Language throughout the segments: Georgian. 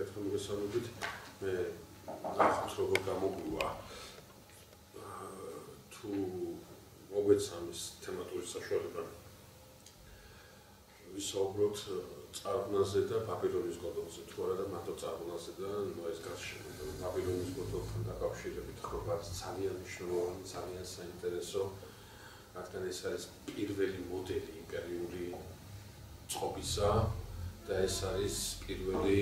ერთხელ მოგესალმებით. მე ნახოთ როგორ გამოგვივა თუ მოგეცა ამის თემატური საშუალება ვისაუბროთ წარღვნაზე და ბაბილონის გოდოლზე. თუ არა და მარტო წარღვნაზე და ნოეს გარშემო. ბაბილონის გოდოლთან დაკავშირებით ხდება ძალიან მნიშვნელოვანი, ძალიან საინტერესო, რადგან ეს არის პირველი მოდელი იმპერიული წყობისა და ეს არის პირველი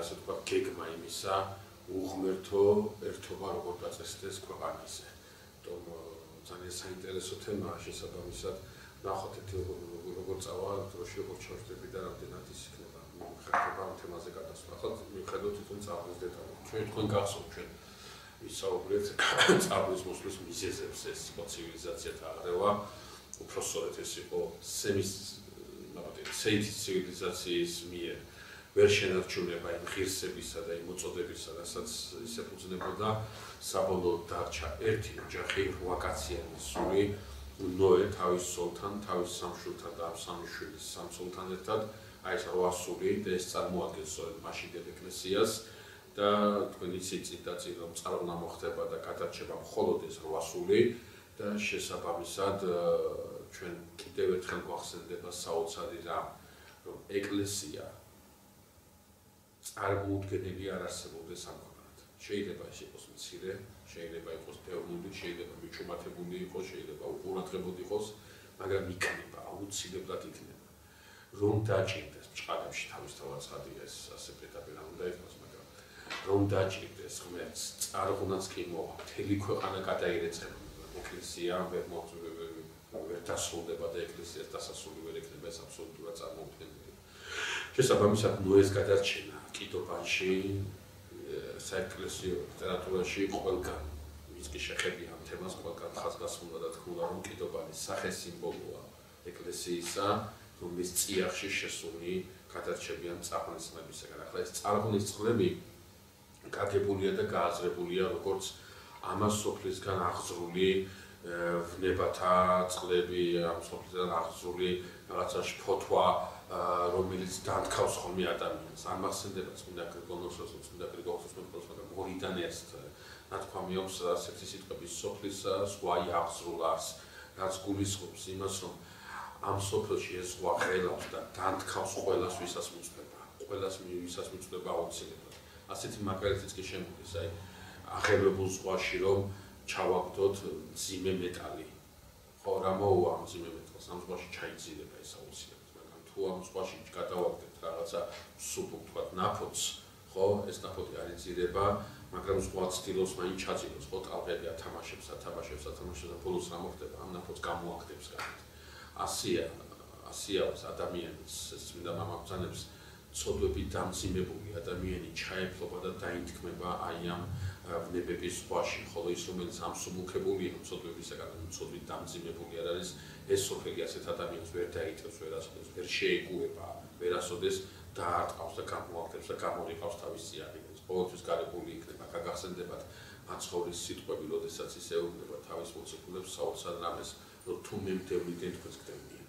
ასე თქვა გეგმა იმისა, უღმერთო ერთობა როგორ დაწესდეს ქვეყანაზე. ძალიან საინტერესო თემაა შესაბამისად. ნახოთ როგორ წავა დროში როგორ ჩავშდები და რამდენად ის იქნება ხერხება ამ თემაზე გადასვლა. ახლა მიხედავთ თვითონ წარღვნის დეტალებს. ჩვენ თქვენ გახსოვთ ჩვენ ვისაუბრეთ წარღვნის მოსვლის მიზეზებს, ეს იყო ცივილიზაციათა აღრევა, უფრო სწორედ ეს იყო სეითის ცივილიზაციის მიერ ვერ შენარჩუნება იმ ღირსებისა და იმ მოწოდებისა, რასაც ის ეფუძნებოდა. საბოლოოდ დარჩა ერთი ოჯახი, 8 კაციანი სული, ნოე თავის სულთან, თავის სამშვილთან და ამ სამი შვილის სამსულთან ერთად, აი ეს 8 სული და ეს წარმოადგენს სწორედ მაშინდელ ეკლესიას და თქვენ იცით წინ რომ წარღვნა მოხდება და გადარჩება მხოლოდ ეს 8 სული და შესაბამისად ჩვენ კიდევ ერთხელ გვახსენდება საოცარი რამ, რომ ეკლესია წარმოუდგენელი არ არსებობდეს ამ ქვეყანად. შეიძლება ეს იყოს მცირე, შეიძლება იყოს ფეონული, შეიძლება მიჩუმათებული იყოს, შეიძლება უყურადღებოდ იყოს, მაგრამ იქნება, აუცილებლად იქნება. რომ დაჭირდეს ბჭყალებში თავისთავად ცხადია ეს ასე პეტაპი რა უნდა იყოს, მაგრამ რომ დაჭირდეს ღმერთს, წარღვნაც კი მოვა, მთელი ქვეყანა გადაირეწება. ეკლესია ვერ დასრულდება და ეკლესიას დასასრული ვერ ექნება, ეს აბსოლუტურად წარმოუდგენელია. შესაბამისად ნოეს გადარჩენა კიდობანში საეკლესიო ლიტერატურაში ყველგან ვინც კი შეხებია ამ თემას ყველგან ხაზგასმულდა და თქმულა რომ კიდობანის სახე სიმბოლოა ეკლესიისა, რომლის წიაღში შესული გადარჩებიან წარღვნის წლებისგან. ახლა ეს წარღვნის წლები გაგებულია და გააზრებულია როგორც ამას სოფლისგან აღზრული ვნებათა წლები, ამ სოფლისგან აღზრული რაღაცა შფოთვა, რომელიც დანთქავს ხოლმე ადამიანს. არ მახსენდება წმინდა გრიგოლოსოს, წმინდა გრიგოლოსოს მეფოს, მაგრამ ორიდან ერთ ნათქვამი აქვს ასეთი სიტყვების სოფლისა ზღვაი აღზრულას, რაც გულისხმობს იმას, რომ ამ სოფელში ეს ზღვა ღელავს და დანთქავს ყველას, ვისაც მიწვდება. ყველას ვისაც მიწვდება აუცილებლად. ასეთი მაგალითიც კი შემოდის, აი აღებებულ ზღვაში რომ ჩავაგდოთ მძიმე მეტალი. ხო, რა მოუვა ამ მძიმე მეტალს? ამ ზღვაში ჩაიძირება ეს აუცილებლად. თუ ამ ზღვაში გადავაგდეთ რაღაცა სუფუ თქვათ ნაფოც, ხო, ეს ნაფოთი არ იძირება, მაგრამ ზღვა ცდილობს მაინც ჩაძიროს, ხო, ტალღები ათამაშებს და ბოლოს რა მოხდება, ამ ნაფოთს გამოაგდებს გარეთ. ასია ადამიანის წმინდა მამაბრძანებს ცოდვები დამძიმებული ადამიანი ჩაეფლობა და დაინთქმება აი ამ ვნებების ზღვაში, ხოლო ის რომელიც ამსუბუქებულია ცოდვებისაგან, ცოდვით დამძიმებული არ არის, ეს სოფელი ასეთ ადამიანს ვერ დაიწევს, ვერასოდეს ვერ შეეგუება, ვერასოდეს დაარტყავს და გამოაგდებს და გამორიყავს თავის სიახინეს. ყოველთვის გარებული იქნება, გაგახსენდებათ მაცხოვრის სიტყვები, როდესაც ის ეუბნება თავის მოციქულებს საოცარ რამეს, რომ თუ მე მდევნიდან თქვენს გდევნიან.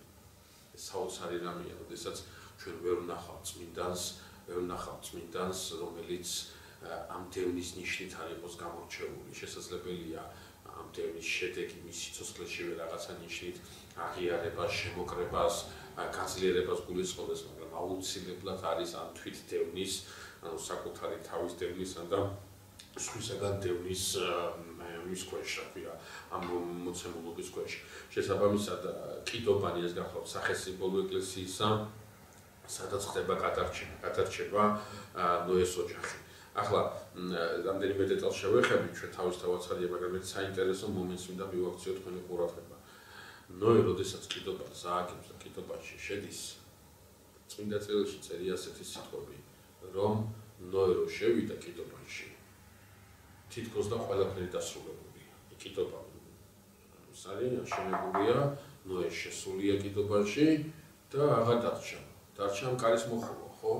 ეს საოცარი რამეა, როდესაც ჩვენ ვერ ვნახავთ წმინდანს, რომელიც ამ დევნის ნიშნით არ იყოს გამორჩეული. შესაძლებელია ამ დევნის შედეგი მის სიცოცხლეში რაღაცა ნიშნით აღიარებას, შემოკრებას, გაძლიერებას გულისხმობს, მაგრამ აუცილებლად არის ამ თვით დევნის, ანუ საკუთარი თავის დევნისა და სხვისაგან დევნის მის ქვეშ, რა ქვია, ამ მოცემულობის ქვეშ. შესაბამისად, კიდობანი ეს გახლავთ სახესიმბოლო ეკლესიისა, სადაც ხდება გადარჩება ნოეს ოჯახი. ახლა რამდენიმე დეტალს შევეხებით, ჩვენ თავისთავად ცხადია, მაგრამ ეს საინტერესო მომენტს მინდა მივაქციოთ თქვენი ყურადღება. ნოე როდესაც კიდობანს ააგებს და კიდობანში შედის, წმინდა წერილში წერია ასეთი სიტყვები, რომ ნოე რო შევიდა კიდობანში, თითქოს და ყველაფერი დასრულებულია. კიდობანი აშენებულია, ნოე შესულია კიდობანში და აღარ დარჩა მკარის მოხუვა, ხო?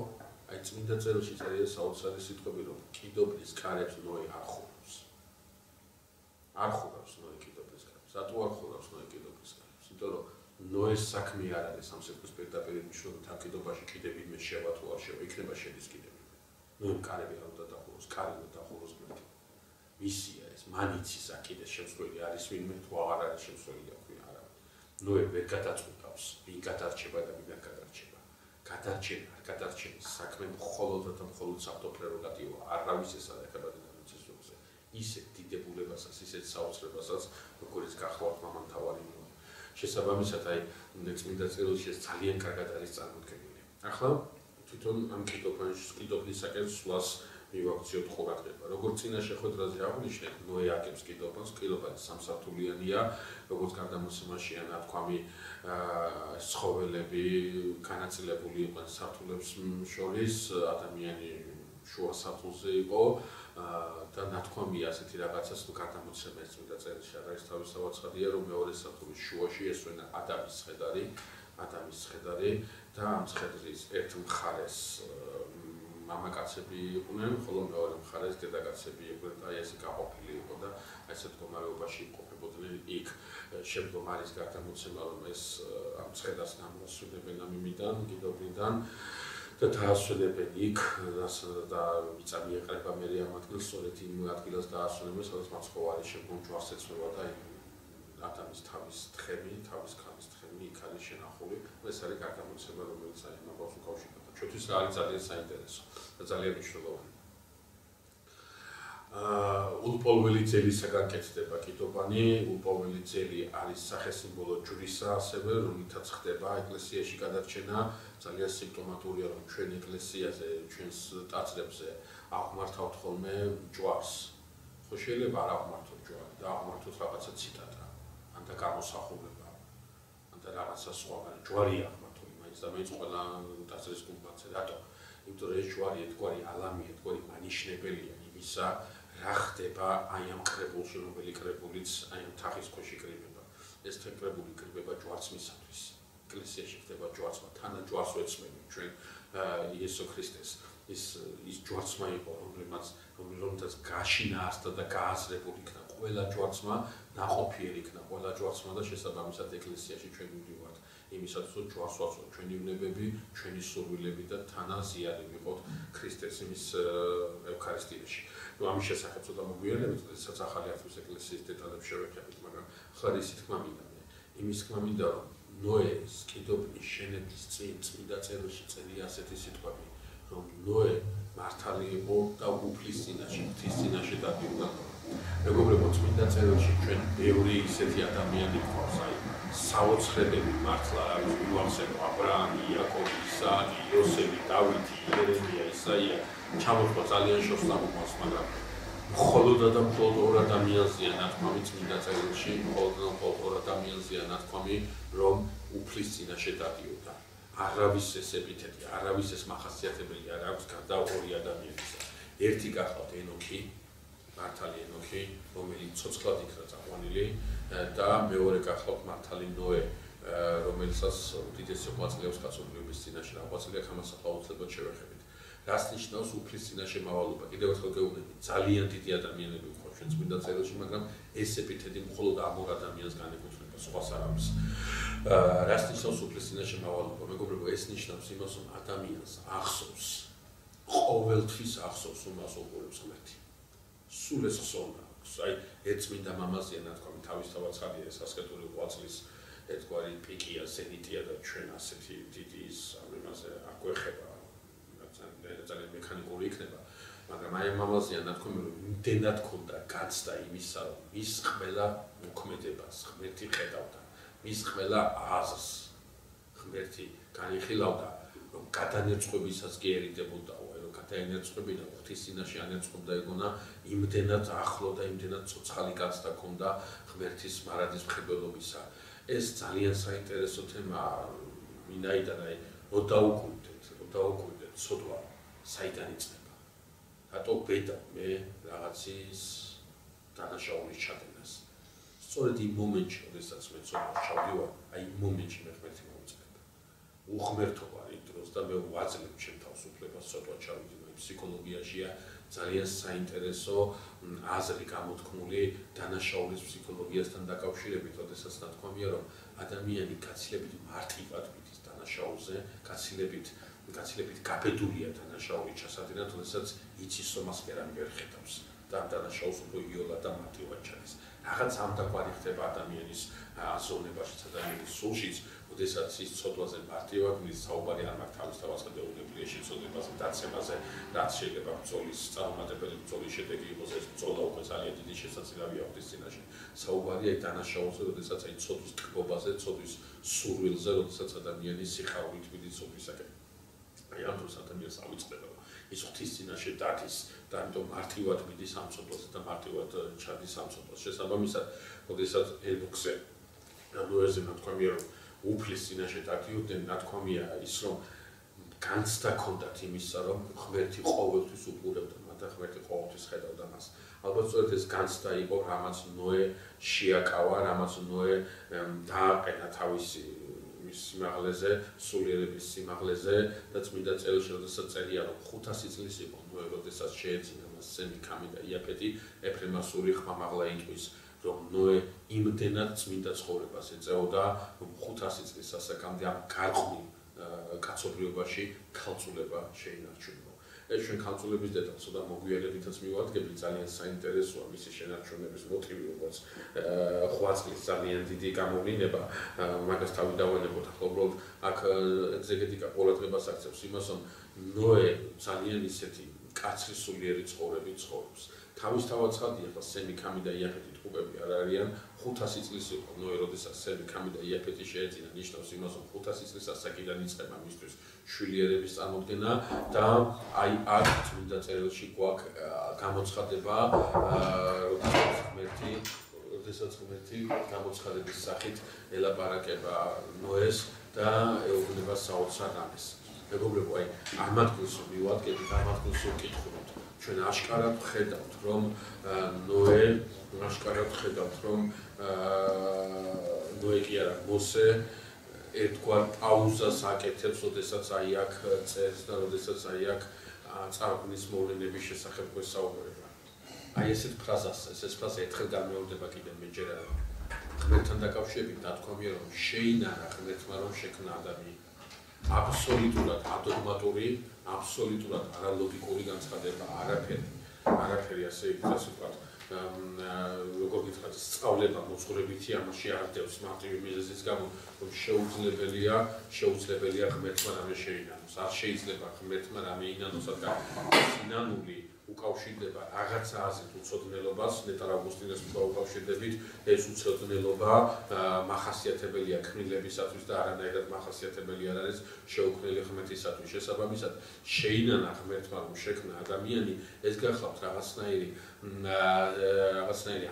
აი წმინდა წერილში წერია საოცარი სიტყვები, რომ კიდობნის კარებს ნოე არ ხურავს. არ ხურავს ნოე კიდობნის კარებს. რატო არ ხურავს ნოე კიდობნის კარებს? იმიტომ რომ ნოეს საქმე არ არის ამ სიტყვის პირდაპირ მნიშვნელობით ამ კიდობაში კიდევ ვინმე შევა თუ არ შევა, იქნება შედის კიდევ. ნოემ კარები არ უნდა დახუროს, კარი უნდა დახუროს გმირთ. მისია ეს, მანიცის აკიდეს შემსვლელი არის ვინმე თუ აღარ არის შემსვლელი აქვე არა. ნოე ვერ გადაწყვეტავს, ვინ გადარჩება და ვინ არ გადარჩება. გადარჩენა, არ გადარჩენის საქმე მხოლოდ და მხოლოდ საფრთხო პრეროგატივაა, არავის ეს არ ეხება დედამიწის ზოგზე. ისეთ დიდებულებასაც, ისეთ საოცრებასაც, როგორც გახლავთ მამამთავარი ნოე. შესაბამისად, აი, წმინდა წერილში ეს ძალიან კარგად არის წარმოდგენილი. ახლა თვითონ ამ კიდობნისაკენ სვლას მივაქციოთ ყურადღება. როგორც წინა შეხვედრაზე აღვნიშნეთ, ნოე აკეთებს კიდობას, კიდობანი სამსართულიანია, როგორც გარდამოსიმაშია ნათქვამი ცხოველები განაწილებული იყვნენ სართულებს შორის, ადამიანი შუა სართულზე იყო და ნათქვამია ასეთი რაღაცას, თუ გარდამოსიმა ეს წმინდა წერილში არ არის თავისთავად ცხადია, რომ მეორე სართულის შუაში ესვენა ადამის ცხედარი და ამ ცხედრის ერთ მხარეს მამაკაცები იყვნენ, ხოლო მეორე მხარეს დედაკაცები იყვნენ და ესე გაყოფილი იყო და ესეთ მდგომარეობაში იმყოფებოდნენ იქ. შემდგომ არის გარდამოცემა, რომ ეს ამ ცხედარს გამოსვენებენ ამ იმიდან, კიდობნიდან და დაასვენებენ იქ და მიწა მიეყრება მერე ამ ადგილს, სწორედ იმ ადგილას დაასვენებენ, სადაც მაცხოვარი შემდგომ ჯვარს ეცნობა და ადამიანის თავის ქალის თხემი იქ არის შენახული. ეს არის გარდამოცემა, რომელიც აი ამბავს უკავშირდება. ჩვენთვის არის ძალიან საინტერესო და ძალიან მნიშვნელოვანი. ულპოველი ძელისაგან კეთდება კიდობანი, ულპოველი ძელი არის სახესიმბოლო ჯვრისა, ასევე რომლითაც ხდება ეკლესიაში გადარჩენა, ძალიან სიმპტომატურია, რომ ჩვენ ეკლესიაზე, ჩვენს ტაძრებზე აღმართავთ ხოლმე ჯვარს. ხო შეიძლება არ აღმართოთ ჯვარი და აღმართოთ რაღაცა ციტატა, ან და გამოსახულება, ან და რაღაცა სხვა, მაგრამ ჯვარი აღმართული, მაინც და მაინც ყველა ტაძრის გუმბათზე. რატო? იმიტომ რომ ეს ჯვარი ერთგვარი ალამია, ერთგვარი მანიშნებელია იმისა, რა ხდება აი ამ კრებულში, რომელი კრებულიც აი ამ თახის ქვეშ იკრიბება. ეს კრებული იკრიბება ჯვარცმისათვის. ეკლესიაში ხდება ჯვარცმა, თანა ჯვარს ვეცმები ჩვენ იესო ქრისტეს. ის ჯვარცმა იყო, რომელმაც გაშინაარსდა და გააზრებული იქნა ყველა ჯვარცმა, ნაყოფიერი იქნა ყველა ჯვარცმა და შესაბამისად ეკლესიაში ჩვენ მივდივართ იმისათვის, რომ ჯვარს ვაცვლოთ ჩვენი ვნებები, ჩვენი სურვილები და თანა ზიარი ვიყოთ ქრისტეს იმის ევქარისტიაში. ამის შესახებ ცოტა მოგვიანებით, როდესაც ახალი აღთქმის ეკლესიის დეტალებს შევეხებით, მაგრამ ხარ ისი თქმა მინდა მე. იმის თქმა მინდა, რომ ნოეს კიდობნის შენების წინ წმინდა წერილში წერია ასეთი სიტყვები, რომ ნოე მართალი იყო და უფლის წინაშე, ღვთის წინაშე დადიოდა. მეგობრებო, წმინდა წერილში ჩვენ ბევრი ისეთი ადამიანი გვყავს, აი საოცრებები მართლა არის მივახსენო აბრაამი, იაკობი, ისააკი, იოსები, დავითი, იერემია, ისაია, ჩამოხვა ძალიან შორს ამოყავს, მაგრამ მხოლოდ და მხოლოდ ორ ადამიანზეა ნათქვამი წმინდა წერილში, მხოლოდ და მხოლოდ ორ ადამიანზეა ნათქვამი, რომ უფლის წინაშე დადიოდა. არავის ეს ეპითეტი, არავის ეს მახასიათებელი არ აქვს გარდა ორი ადამიანისა. ერთი გახლავთ ენოქი, მართალი ენოქი, რომელიც ცოცხლად იქნა წაყვანილი და მეორე გახლავთ მართალი ნოე, რომელსაც უდიდესი ღვაწლი აქვს კაცობრიობის წინაშე. რა ღვაწლი აქვს ამას აუცილებლად შევეხებით. რას ნიშნავს უფლის წინაშე მავალობა? კიდევ ერთხელ გეუბნები, ძალიან დიდი ადამიანები გვყავს ჩვენ წმინდა წერილში, მაგრამ ეს ეპითეტი მხოლოდ ამ ორ ადამიანს განეკუთვნება, სხვას არ აქვს. რას ნიშნავს უფლის წინაშე მავალობა? მეგობრებო, ეს ნიშნავს იმას, რომ ადამიანს ახსოვს, ყოველთვის ახსოვს, რომ მას უყურებს ღმერთი. სულ ეს ხსოვნა აქვს. აი, ერთ წმინდა მამაზეა ნათქვამი, თავისთავად ცხადია ეს ასკეტური ღვაწლის ერთგვარი პიკია, ზენიტია და ჩვენ ასეთი დიდი ის ამ იმაზე არ გვეხება. ძალიან მექანიკური იქნება, მაგრამ აი ამ მამაზეა ნათქვამი, რომ იმდენად ქონდა გაცდა იმისა, რომ მის ყველა მოქმედებას ღმერთი ხედავდა, მის ყველა აზრს ღმერთი განიხილავდა, რომ გადანერწყვებისას კი ერიდებოდაო, რომ გადაენერწყვებინა ღვთის წინაშე ანერწყვებდა ეგონა, იმდენად ახლო და იმდენად ცოცხალი გაცდა ქონდა ღმერთის მარადის მხედველობისა. ეს ძალიან საინტერესო თემაა, ვინაიდან აი დაუკვირდეთ ცოდვა საიდან იწყება. რატო ვედავ მე რაღაცის დანაშაულის ჩადენას. სწორედ იმ მომენტში, როდესაც მე ცოდვას ჩავდივარ, აი იმ მომენტში მე ღმერთი მომწყდება. უღმერთობა იმ დროს და მე ვაძლევ ჩემ თავისუფლებას ცოდვა ჩავიდივარ. ფსიქოლოგიაშია ძალიან საინტერესო აზრი გამოთქმული დანაშაულის ფსიქოლოგიასთან დაკავშირებით, როდესაც ნათქვამია, რომ ადამიანი გაცილებით მარტივად მიდის დანაშაულზე, გაცილებით გაბედულია დანაშაული ჩასადენად, როდესაც იცის რომ მას ვერავინ ვერ ხედავს და ამ დანაშაულს უფრო იოლად და მარტივად ჩადის. Რაღაც ამდაგვარი ხდება ადამიანის აზროვნებაშიც, ადამიანის სულშიც, როდესაც ის ცოდვაზე მარტივად მიდის, საუბარი არ მაქვს თავისთავად გადაუნებლიე შეცოდებაზე, დაცემაზე, რაც შეიძლება ბრძოლის წარუმატებელი ბრძოლის შედეგი იყოს, ეს ბრძოლა უკვე ძალიან დიდი შესაძლებლობია ღვთის წინაშე. საუბარია დანაშაულზე, როდესაც აი ცოდვის ტკბობაზე, ცოდვის სურვილზე, როდესაც ადამიანი სიხარულით მიდის სოფლისაკენ. აი ამ დროს ადამიანს ავიწყდება ის ღვთის წინაშე დადის და ამიტომ მარტივად მიდის ამ ცოდვაზე და მარტივად ჩადის ამ ცოდვას. შესაბამისად, როდესაც ენოქზე ნოეზე ნათქვამია რომ უფლის წინაშე დადიოდნენ, ნათქვამია ის რომ განცდა ჰქონდათ იმისა, რომ ღმერთი ყოველთვის უყურებდა მათ და ღმერთი ყოველთვის ხედავდა მას. ალბათ სწორედ ეს განცდა იყო, რამაც ნოე შეაკავა, რამაც ნოე დააყენა თავისი სიმაღლეზე, სულიერების სიმაღლეზე და წმინდა წერილში როდესაც წერია რომ 500 წლის იყო ნოე, როდესაც შეეძინა მას სემი, ქამი და იაფეთი, ეფრემასური ხმამაღლა იტყვის რომ ნოე იმდენად წმინდა ცხოვრებას ეწეოდა, რომ 500 წლის ასაკამდე ამ გარყვნილ კაცობრიობაში ქალწულება შეინარჩუნა. ეს ჩვენ ქალწულების დეტალს და მოგვიანებითაც მივადგებით, ძალიან საინტერესოა მისი შენარჩუნების მოტივი, როგორც 5 წლის ძალიან დიდი გამოვლინება, მაგას თავი დავანებოთ, ახლა უბრალოდ აქ ეგზეგეტიკა ყურადღებას აქცევს იმას, რომ ნოე ძალიან ისეთი კაცრი სულიერი ცხოვრებით ცხოვრობს. თავისთავად ცხადია, ახლა სემი, ქამი და იაფეთი ტყუპები არ არიან, 500 წლის იყო ნოე, როდესაც სემი, ქამი და იაფეთი შეეძინა, ნიშნავს იმას, რომ 500 წლის ასაკიდან იწყება მისთვის შვილიერების წარმოქმნა და აი აქ წმინდა წერილში გვაქვს გამოცხადება, როდესაც ღმერთი გამოცხადების სახით ელაპარაკება ნოეს და ეუბნება საოცარ რამეს. მეგობრებო, აი ამ ადგილს მივადგებით, ამ ადგილს ვკითხულობთ. ჩვენ აშკარად ხედავთ, რომ ნოე კი არა, მოსე ერთგვარ პაუზას აკეთებს, როდესაც აი აქ წერს და როდესაც აი აქ წარღვნის მოვლენების შესახებ გვესაუბრება. აი ესეთ ფრაზას, ეს ფრაზა ერთხელ განმეორდება კიდევ მეჯერ ღმერთთან დაკავშირებით ნათქვამია რომ შეინარა ღმერთმა რომ შექმნა ადამიანი. აბსოლუტურად ადოგმატური, აბსოლუტურად არალოგიკური განცხადება, არაფერი ასე ვთქვათ, როგორ გითხრათ, სწავლება მოძღვრებითი ამაში არ დევს მარტივი მიზეზის გამო, რომ შეუძლებელია ღმერთმა რამე შეინანოს. არ შეიძლება ღმერთმა რამე ინანოს, რადგან სინანული უკავშირდება რაღაცა აზრით უცოდნელობას, ნეტარ ავგუსტინეს უკავშირდებით, ეს უცოდნელობა მახასიათებელია ქმნილებისათვის და არანაირად მახასიათებელი არ არის შეუქმნელი ღმერთისათვის. შესაბამისად, შეინანა ღმერთმა რომ შექმნა ადამიანი, ეს გახლავთ რაღაცნაირი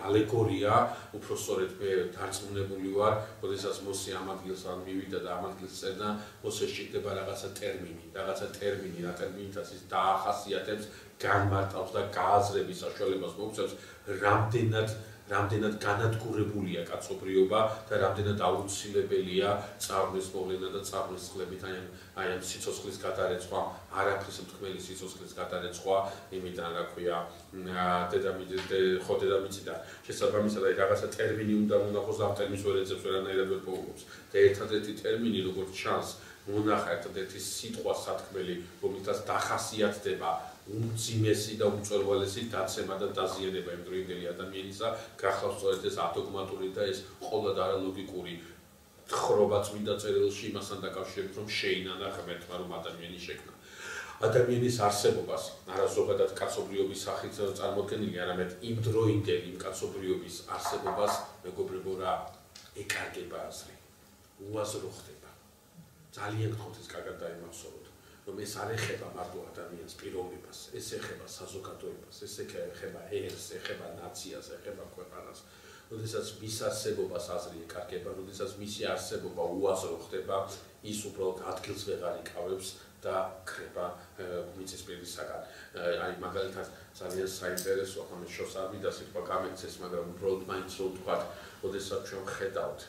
ალეგორია, უფრო სწორედ მე დარწმუნებული ვარ, როდესაც მოსე ამ ადგილს არ მივიდა და ამ ადგილს წერდა, მოსე შეჭდება რაღაცა ტერმინი, რა ტერმინითაც ის დაახასიათებს, განმარტავს და გააზრების საშუალებას მოგცემს, რამდენად განადგურებულია კაცობრიობა და რამდენად აუცილებელია წარღვნის მოვლენა და წარღვნის წყლებით აი ამ სიცოცხლის გადარეცხვა, არაფრის მთქმელი სიცოცხლის გადარეცხვა, იმიტომ რა ქვია, დედამიწიდან. შესაბამისად, აი რაღაცა ტერმინი უნდა უნახოს, ამ ტერმინს ვერ ეძებს, ვერანაირად ვერ პოულობს. და ერთადერთი ტერმინი, როგორც ჩანს, მონახა ერთადერთი სიტყვა სათქმელი, რომელთაც დახასიათდება უმძიმესი და უმწვერვალესი დაცემა და დაზიანება იმდროინდელი ადამიანისა, გახლავს სწორედ ეს ადოგმატური და ეს ყოველად არალოგიკური თხრობა წმინდა წერილში იმასთან დაკავშირებით, რომ შეინანა ღმერთმა რომ ადამიანი შექმნა. ადამიანის არსებობას არა ზოგადად კაცობრიობის სახით წარმოქმნილი, არამედ იმდროინდელი კაცობრიობის არსებობას, მეგობრებო, რა ეკარგება აზრი, უაზრო ხდება. ძალიან გთხოვთ ეს კარგად დაიმახსოვროთ. რომ ეს არ ეხება მარტო ადამიანის პიროვნებას, ეს ეხება საზოგადოებას, ეს ეხება ერს, ეხება ნაციას, ეხება ქვეყანას. როდესაც მის არსებობას აზრი ეკარგება, როდესაც მისი არსებობა უაზრო ხდება, ის უბრალოდ ადგილს ვეღარ იკავებს და ქრება მიწისპირისაგან. აი მაგალითად ძალიან საინტერესოა, ხომ შორს არ მინდა სიტყვა გამეცეს, მაგრამ უბრალოდ მაინც რომ ვთქვათ, როდესაც ჩვენ ხედავთ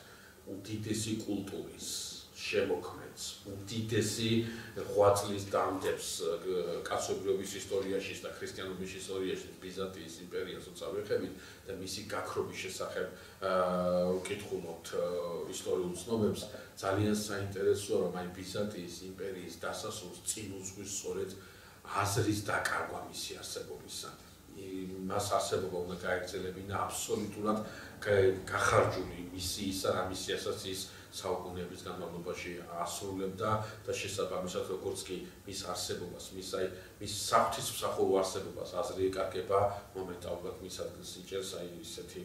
უდიდესი კულტურის შემოქმედს, უდიდესი ღვაწლის დამდებს კაცობრიობის ისტორიაში და ქრისტიანობის ისტორიაში ბიზანტიის იმპერიას როცა ვეხებით და მისი გაქრობის შესახებ ვკითხულობთ ისტორიულ ცნობებს, ძალიან საინტერესოა, რომ აი ბიზანტიის იმპერიის დასასრულს წინ უძღვის სწორედ აზრის დაკარგვა მისი არსებობისა. მას არსებობა უნდა გაეგრძელებინა აბსოლუტურად გახარჯული მისიისა, რა მისიასაც ის საუკუნეების განმავლობაში ასრულებდა და შესაბამისად როგორც კი მის არსებობას, მის საფრთხისმსახურო არსებობას აზრი ეკარგება, მომენტალურად მის ადგილს იჭერს აი ისეთი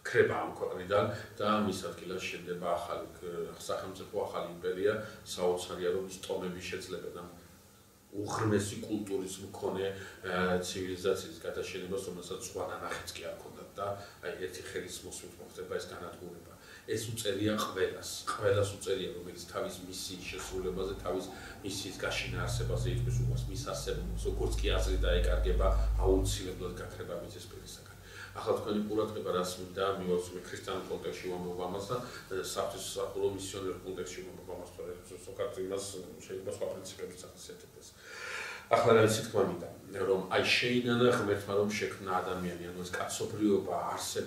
ქრება ამ ქვეყნიდან და მის ადგილას შენდება ახალი სახელმწიფო, ახალი იმპერია, საოცარია რომ ის ტომები შეძლებენ უღრმესი კულტურის მქონე ცივილიზაციის გადაშენებას, რომელსაც სხვა ნანახიც კი არ ჰქონდათ და აი ერთი ხელის მოსვლით მოხდება ეს განადგურება. ეს უწერია ყველას უწერია, რომელიც თავის მისიის შესრულებაზე, თავის მისიის გაშინაარსებაზე იწვის უყვარს მის არსებობას, როგორც კი აზრი დაეკარგება, აუცილებლად გაქრება მიწის პირისაგან. ახლა თქვენი ყურადღება რას მინდა მივაცნობ ქრისტიანულ კონტექსტში ვამბობ ამას და საფრთხისმსახურო მისიონერ კონტექსტში ვამბობ ამას, ზოგადად იმას შეიძლება სხვა პრინციპებიც ახასიათებდეს. ახლა რა თქმა მინდა, რომ აი შეინანა ღმერთმა რომ შექმნა ადამიანი, ანუ ეს კაცობრიობა,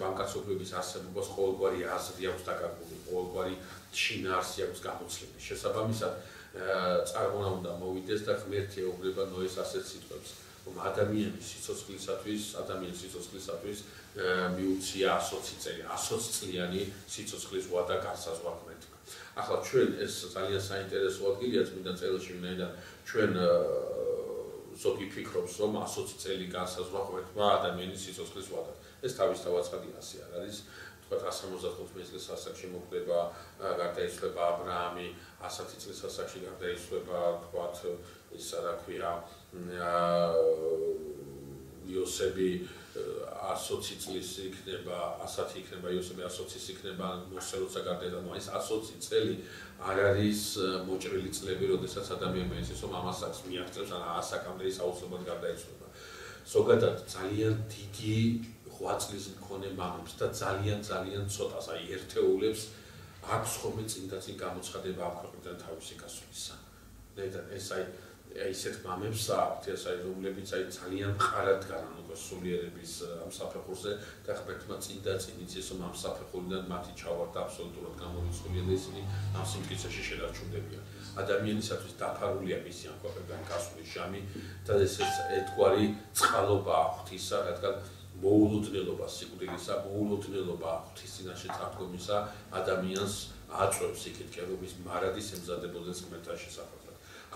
ამ კაცობრიობის არსებობას ყოველგვარი აზრი აქვს დაკარგული, ყოველგვარი შინაარსი აქვს გამოცლილი. შესაბამისად, წარღვნა უნდა მოვიდეს და ღმერთი ეუბნება ნოეს ასეთ სიტყვებს, რომ ადამიანის სიცოცხლისათვის მიუცია 120 წელი, 120 წლიანი სიცოცხლის ვადა განსაზღვრა ღმერთმა. ახლა ჩვენ ეს ძალიან საინტერესო ადგილია წმინდა წერილში, ვინაიდან ჩვენ ზოგი ფიქრობს, რომ 120 წელი განსაზღვრა ღმერთმა ადამიანის სიცოცხლის ვადა. ეს თავისთავად asi არ არის. თქვათ 175 წლის ასაკში მოხდება გარდაიცვალება აბრაამი, 110 წლის ასაკში გარდაიცვალება, თქვათ ის რა ქვია, იოსები 120 წლის იქნება, 110 იქნება იოსები 120 იქნება, მოსე როცა გარდაიცვალა, ეს 120 წელი არ არის მოჭრილი წლები, როდესაც ადამიანმა იცის, რომ ამას აქვს მიაღწევს, ან ასაკამდე ის აუცილებლად გარდაიცვალება. ზოგადად ძალიან დიდი ღვაწლის მქონე მამებს და ძალიან ცოტას, აი ერთეულებს აქვს ხოლმე წინ გამოცხადება ამ ქვეყნიდან თავისი გასვლისა. ეს აი ისეთ მამებს აქვთ, რომლებიც ძალიან მყარად განან უკვე სულიერების ამ საფეხურზე და ღმერთმა წინ იცის, რომ ამ საფეხურიდან მათი ჩავარდა აბსოლუტურად გამორიცხულია და ისინი ამ სიმტკიცეში შედარჩუნდებიან. ადამიანისათვის დაფარულია მისი ამ ქვეყნიდან გასვლის ჟამი და ეს ერთგვარი წყალობა ღვთისა, რადგან მოულოდნელობა სიკვდილისა, მოულოდნელობა ღვთის წინაშე წარდგომისა ადამიანს აწვევს იქით, რომ ის მარადის ემზადებოდეს ღმერთთან შესახვედრად.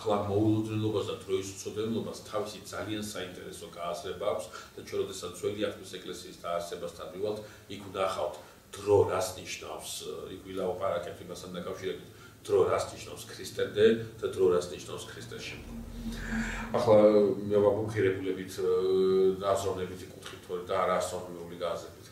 ახლა მოულოდნელობას და დროის უცოდნელობას თავისი ძალიან საინტერესო გააზრება აქვს და ჩვენ როდესაც ძველი აღთქმის ეკლესიის დაარსებასთან მივალთ, იქ ვნახავთ დრო რას ნიშნავს, იქ ვილაპარაკებთ იმასთან დაკავშირებით, დრო რას ნიშნავს ქრისტემდე და დრო რას ნიშნავს ქრისტეს შემდგომ. ახლა მე ვამოქირებულებით აზროვნებით იკუთხით და არა ასტრონომიული გააზრებით.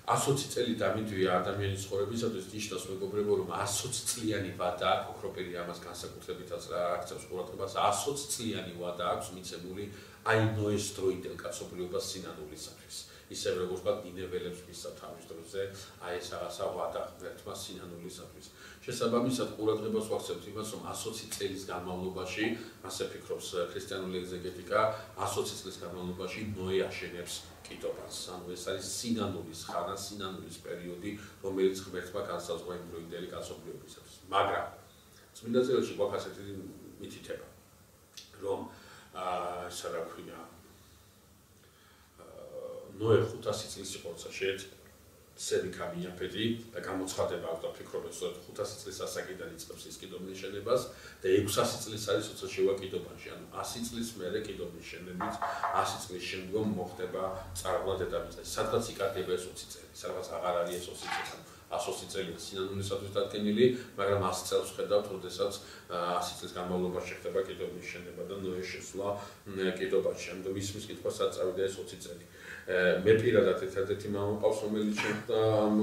120 წელი დამიდვია ადამიანის ცხოვრებისათვის, ნიშნავს მეგობრებო, რომ 120 წლიანი ვადა აქვს, ოქროპირი ამას განსაკუთრებითაც აქცევს ყურადღებას, 120 წლიანი ვადა აქვს მიცემული აი ნოეს დროიდან კაცობრიობას სინანულისათვის. ისევ როგორც ვთქვათ, ნინეველებს მისცა თავის დროზე, აი ეს რაღაცა ვადა ღმერთმა სინანულისათვის. შესაბამისად ყურადღებას ვახსენებთ იმას, რომ 120 წლის განმავლობაში, ასე ფიქრობს ქრისტიანული ეგზეგეტიკა, 120 წლის განმავლობაში ნოე აშენებს კიდობას. ანუ ეს არის სინანულის ხანა, სინანულის პერიოდი, რომელიც ღმერთმა განსაზღვრა იმ დროინდელი კაცობრიობისათვის. მაგრამ წმინდა წერილში გვაქვს ასეთი მითითება, რომ ისა რა ქვია, ნოე 500 წლის იყო, როცა შეეძლო სერიქამი იაფეთი და გამოცხადება აქვს და ფიქრობენ, რომ 500 წლის ასაკიდან იწყებს ის კიდობნის შენებას და 600 წლის არის, როცა შევა კიდობანში. ანუ 100 წლის მერე კიდობნის შენებით, 100 წლის შემდგომ მოხდება წარღვნა დედამიწაზე. სადღაც იკარგება ეს 20 წელი, სადღაც აღარ არის ეს 20 წელი. 120 წელი სინანულისათვის დადგენილი, მაგრამ 100 წელს ხედავთ, როდესაც 100 წლის განმავლობაში ხდება კიდობნის შენება და ნოე შესვლა კიდობაში. ამიტომ ისმის კითხვასაც წავიდა ეს 20 წელი. მე პირადად ერთადერთი მამა მყავს, რომელიც შეხვდა ამ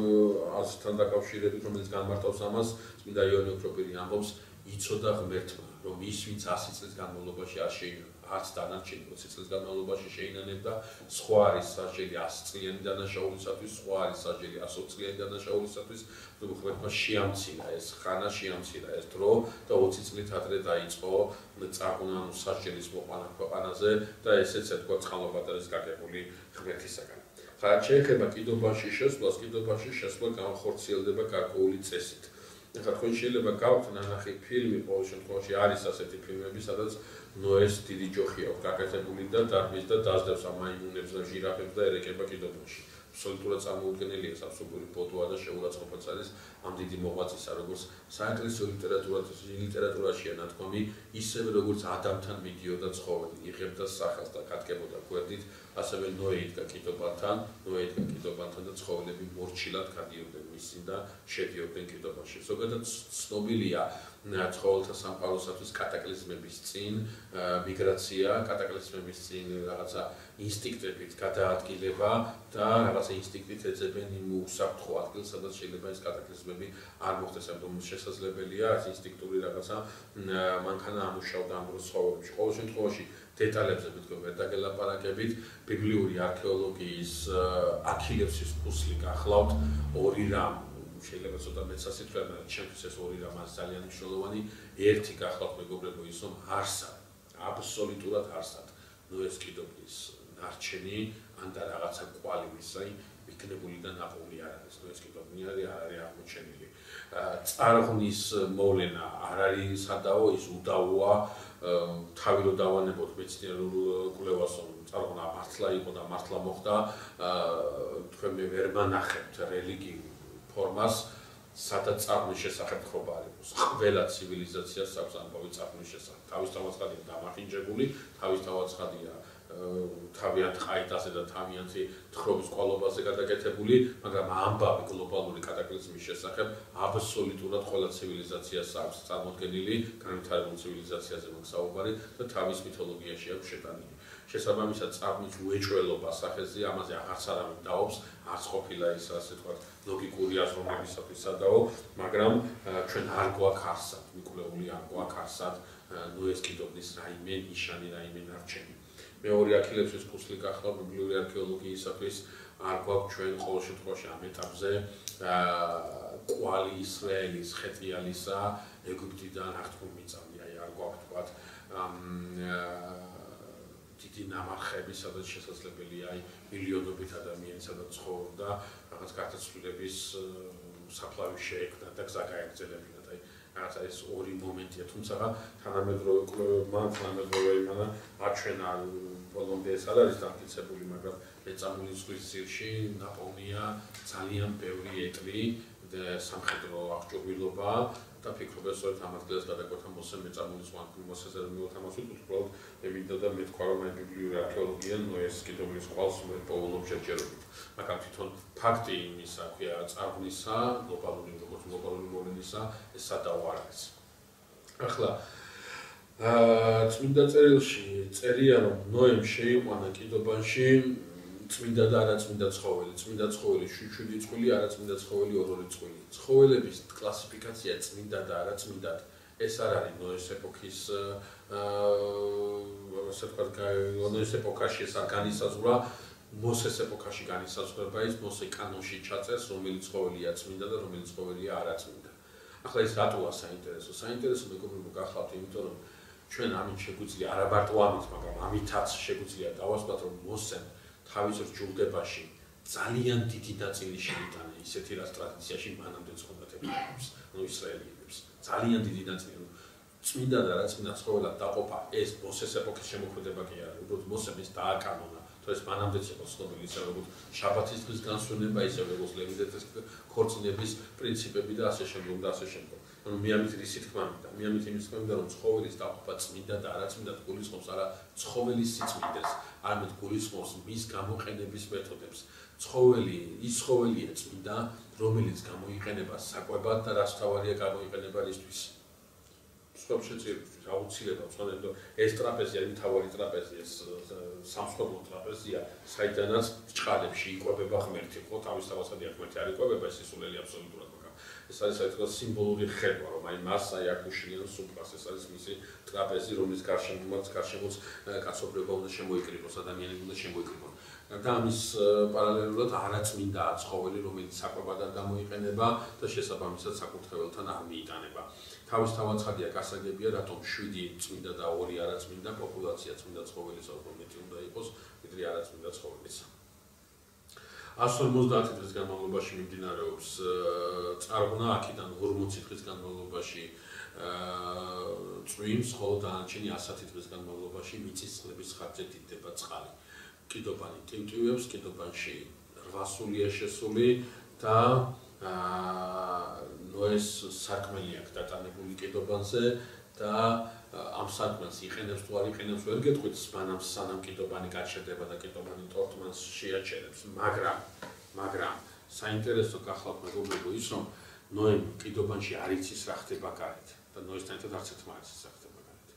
აზრთან დაკავშირებით, რომელიც განმარტავს ამას, წმინდა იოანე ოქროპირი ამბობს, იცოდა ღმერთმა რომ ის ვინც 100 წლის განმავლობაში არ შეინანა, არც დანარჩენი 20 წლის განმავლობაში შეინანებდა, სხვა არის სასჯელი 100 წლიანი დანაშაულისათვის, სხვა არის სასჯელი 120 წლიანი დანაშაულისათვის, რომ ხმეთმა შეამცირა ეს ხანა, შეამცირა ეს დრო და 20 წლით ადრე დაიწყო წარღვნა სასჯელის მოყვანა ქვეყანაზე და ესეც ეთქვა წყალობად არის გაგებული ღმერთისაგან. რაც შეეხება კიდობაში შესვლა განხორციელდება გარკვეული წესით. ეხლა თქვენ შეიძლება გავთ ნანახი ფილმი, ყოველ შემთხვევაში არის ასეთი ფილმები, სადაც ნოეს დიდი ჯოხი აქვს გაკეთებული და დარბის და დაძდევს ამ მაიმუნებს და ჟირაფებს და ერეკება კიდობაში. აბსოლუტურად წარმოუდგენელია, აბსოლუტური ფოტოა და შეურაცხყოფაც არის ამ დიდი მოღვაწისა, როგორც საეკლესიო ლიტერატურაშია ნათქვამი, ისევე როგორც ადამთან მიდიოდა ცხოველი, იღებდა სახელს და კადგებოდა გვერდით, ასევე ნოე იდგა კიდობანთან და ცხოველები მორჩილად გადიოდნენ მისინ და შედიოდნენ კიდობაში. ზოგადად ცნობილია ცხოველთა სამყაროსათვის კატაკლიზმების წინ მიგრაცია, კატაკლიზმების წინ რაღაცა ინსტინქტებით გადაადგილება და რაღაცა ინსტინქტით ეძებენ იმ უსაფრთხო ადგილს, სადაც შეიძლება ეს კატაკლიზმები არ მოხდეს, ამიტომ შესაძლებელია ეს ინსტინქტური რაღაცა მანქანა ამუშავდა ამ ცხოველებში. ყოველ შემთხვევაში დეტალებზე მეთქვა ვერ დაგელაპარაკებით, ბიბლიური არქეოლოგიის აქილევსის ფუსლი გახლავთ ორი რამ. შეიძლება ცოტა მეცასიტყვია, მაგრამ ჩემთვის ეს ორი რამ არის ძალიან მნიშვნელოვანი. ერთი გახლავთ მეგობრებო ის, რომ არსად, აბსოლუტურად არსად ნოეს კიდობნის ნარჩენი ან და რაღაცა კვალი ვისა იქნებული და ნაპოვნი არ არის. ნოეს კიდობნი არ არის აღმოჩენილი. წარღვნის მოვლენა არ არის სადაო, ის უდავოა. თავი რო დავანებოთ მეცნიერულ კვლევას, რომ წარღვნა მართლა იყო და მართლა მოხდა, თქვენ მე ვერ მანახებთ რელიგიურ ფორმას, სადაც წარღვნის შესახებ თხრობა არ იყოს. ყველა ცივილიზაციას აქვს ამბავი წარღვნის შესახებ. თავისთავად ხადია დამახინჯებული, თავისთავად ხადია თავიანთ ყაიდაზე და თავიანთი თხრობის კვალობაზე გადაკეთებული, მაგრამ ამბავი გლობალური კატაკლიზმის შესახებ აბსოლუტურად ყველა ცივილიზაციას აქვს წარმოდგენილი, განვითარებულ ცივილიზაციაზე მოგსაუბარი და თავის მითოლოგიაში აქვს შეტანილი. შესაბამისად, წარღვნის უეჭველობა სახეზე ამაზე აღარც არავინ დაობს, არც ყოფილა ის ასე ვთქვათ ლოგიკური აზროვნებისათვის სადაო, მაგრამ ჩვენ არ გვაქვს არსად, მიკვლეული არ გვაქვს არსად ნოეს კიდობნის რაიმე ნიშანი, რაიმე ნარჩენი. მეორე აქილევსის ფუსლი გახლავთ ბიბლიური არქეოლოგიისათვის არ გვაქვს ჩვენ ყოველ შემთხვევაში ამ ეტაპზე კვალი ისრაელის ხეტიალისა ეგვიპტიდან არ თქო მიწამდე, აი არ გვაქვს თქვათ დიდი ნამარხები, სადაც შესაძლებელია აი მილიონობით ადამიანი სადაც ცხოვრობდა, რაღაც გარდაცვლილების საფლავი შეექმნა და გზა გაეგრძელებინათ. აი რაღაცა ეს ორი მომენტია, თუმცა თანამედროვე კვლევებმა, თანამედროვე იმანა აჩვენა ბოლომდე ეს არ არის დამტკიცებული, მაგრამ მეწამული ზღვის ძირში ნაპოვნია ძალიან ბევრი ეტლი და სამხედრო აღჭურვილობა და ფიქრობ ეს სწორედ ამ ადგილას გადაკვეთა მოსემ მეწამული ზღვის მოსეზე მილოთამაშით უბრალოდ ემიდა და მეთქვა რომ აი ბიბლიური არქეოლოგია ნოეს კიდობნის ყვალს პოულობს ჯერჯერობით. მაგრამ თვითონ ფაქტი იმისა, ქვია წარღვნისა, გლობალური როგორც გლობალური მოვლენისა, ეს სადაო არ არის. ახლა წმინდა წერილში წერია რომ ნოემ შეიყვანა კიდობანში წმინდა და არაწმინდა ცხოველი. წმინდა ცხოველი 7 წყვილი, არაწმინდა ცხოველი 2 წყვილი. ცხოველების კლასიფიკაცია წმინდა და არაწმინდად ეს არ არის ნოეს ეპოქის ასე ვთქვათ, ნოეს ეპოქაში ეს არ განისაზღვრა, მოსეს ეპოქაში განისაზღვრება ის, მოსე კანონში ჩაწერს, რომელი ცხოველია წმინდა და რომელი ცხოველია არაწმინდა. ახლა ეს რატოა საინტერესო? საინტერესო მეგობრებო გახლავთ, იმიტომ რომ ჩვენ ამით შეგვიძლია არა მარტო ამით, მაგრამ ამითაც შეგვიძლია დავასვათ, რომ მოსემ თავის რჯულდებაში ძალიან დიდი ნაწილი შეიტანა ისეთი რას ტრადიციაში მანამდე ცხოვრობთ ებრაელებს, ანუ ისრაელიელებს. ძალიან დიდი ნაწილი. წმინდა და არაწმინდა ცხოველად დაყოფა ეს მოსეს ეპოქის შემოქმედება კი არა, უბრალოდ მოსემ ეს დააკანონა, თუ ეს მანამდეც იყო ცნობილი, ისე როგორც შაბათის დღის განსვენება, ისე როგორც ლევიტების ქორწინების პრინციპები და ასე შემდგომ და ასე შემდგომ. ანუ მე ამით რისი თქმა მინდა? მე ამით იმის თქმა მინდა, რომ ცხოველის დაყოფა წმინდა და არაწმინდად გულისხმობს არა ცხოველის სიწმინდეს, არამედ გულისხმობს მის გამოყენების მეთოდებს. ის ცხოველია წმინდა, რომელიც გამოიყენება საკვებად და რაც თავარია გამოიყენება რისთვის. სხვებს შეწირვის აუცილებლად ვწონებ, რომ ეს ტრაპეზია, თავარი ტრაპეზია, ეს სამსხვერპლო ტრაპეზია, საიდანაც ჭყალებში იკვებება ღმერთი, ხო, თავისთავად ღმერთი არ იკვებება, ეს სულელი აბსოლუტურად, მაგრამ ეს არის საერთოდ სიმბოლური ხედვა, რომ აი მას აი აქ უშლიან სუფრას, ეს არის მისი ტრაპეზი, რომლის გარშემოც კაცობრიობა უნდა შემოიკრიბოს, ადამიანი უნდა შემოიკრიბოს. და ამის პარალელურად არაწმინდა ცხოველი, რომელიც საკვებად გამოიყენება და შესაბამისად საკურთხეველთან არ მიიტანება. თავისთავად ცხადია გასაგებია, რატომ 7 წმინდა და 2 არაწმინდა პოპულაცია წმინდა ცხოველისა უფრო მეტი უნდა იყოს, ვიდრე არაწმინდა ცხოველისა. 150 დღის განმავლობაში მიმდინარეობს წარღვნა, აქედან 40 დღის განმავლობაში წვიმს, ხოლო დანარჩენი 110 დღის განმავლობაში მიწისძვრების ხარჯზე დიდდება წყალი. კიდობანი ტივტივებს, კიდობანში 8 სულია შესული და ნოეს სარკმელი აქვს დატანებული კიდობანზე და ამ სარკმელს იყენებს თუ არ იყენებს ვერ გეტყვით, სანამ კიდობანი გაჩერდება და კიდობანი ტორტმანს შეაჩერებს, მაგრამ საინტერესო გახლავთ მეგობრებო ის, რომ ნოემ კიდობანში არ იცის რა ხდება გარეთ და ნოესთან ერთად არც ერთმა არ იცის რა ხდება გარეთ.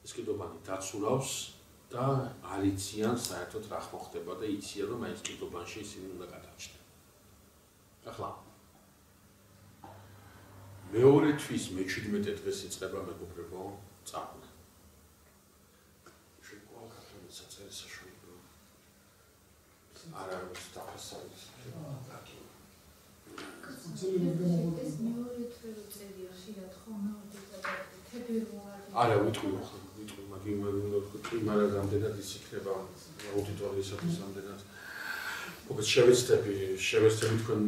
ეს კიდობანი დაცურავს და არ იციან საერთოდ რა ხდება და იციან რომ აი ეს კიდობანში ისინი უნდა გადარჩნენ. ახლა მეორე თვის მე-17 დღეს იწყება მეგობრებო წარღვნა. შეგვიძლია კაფეზე საწერის საშუალება. არ არის დაფასების. ეს მეორე თვე წერია ხშირად ხომ თებერვალი. არა ვიტყვი მაგრამ რამდენად ის იქნება აუდიტორიისათვის რამდენად მოგეთ შევეცდები თქვენ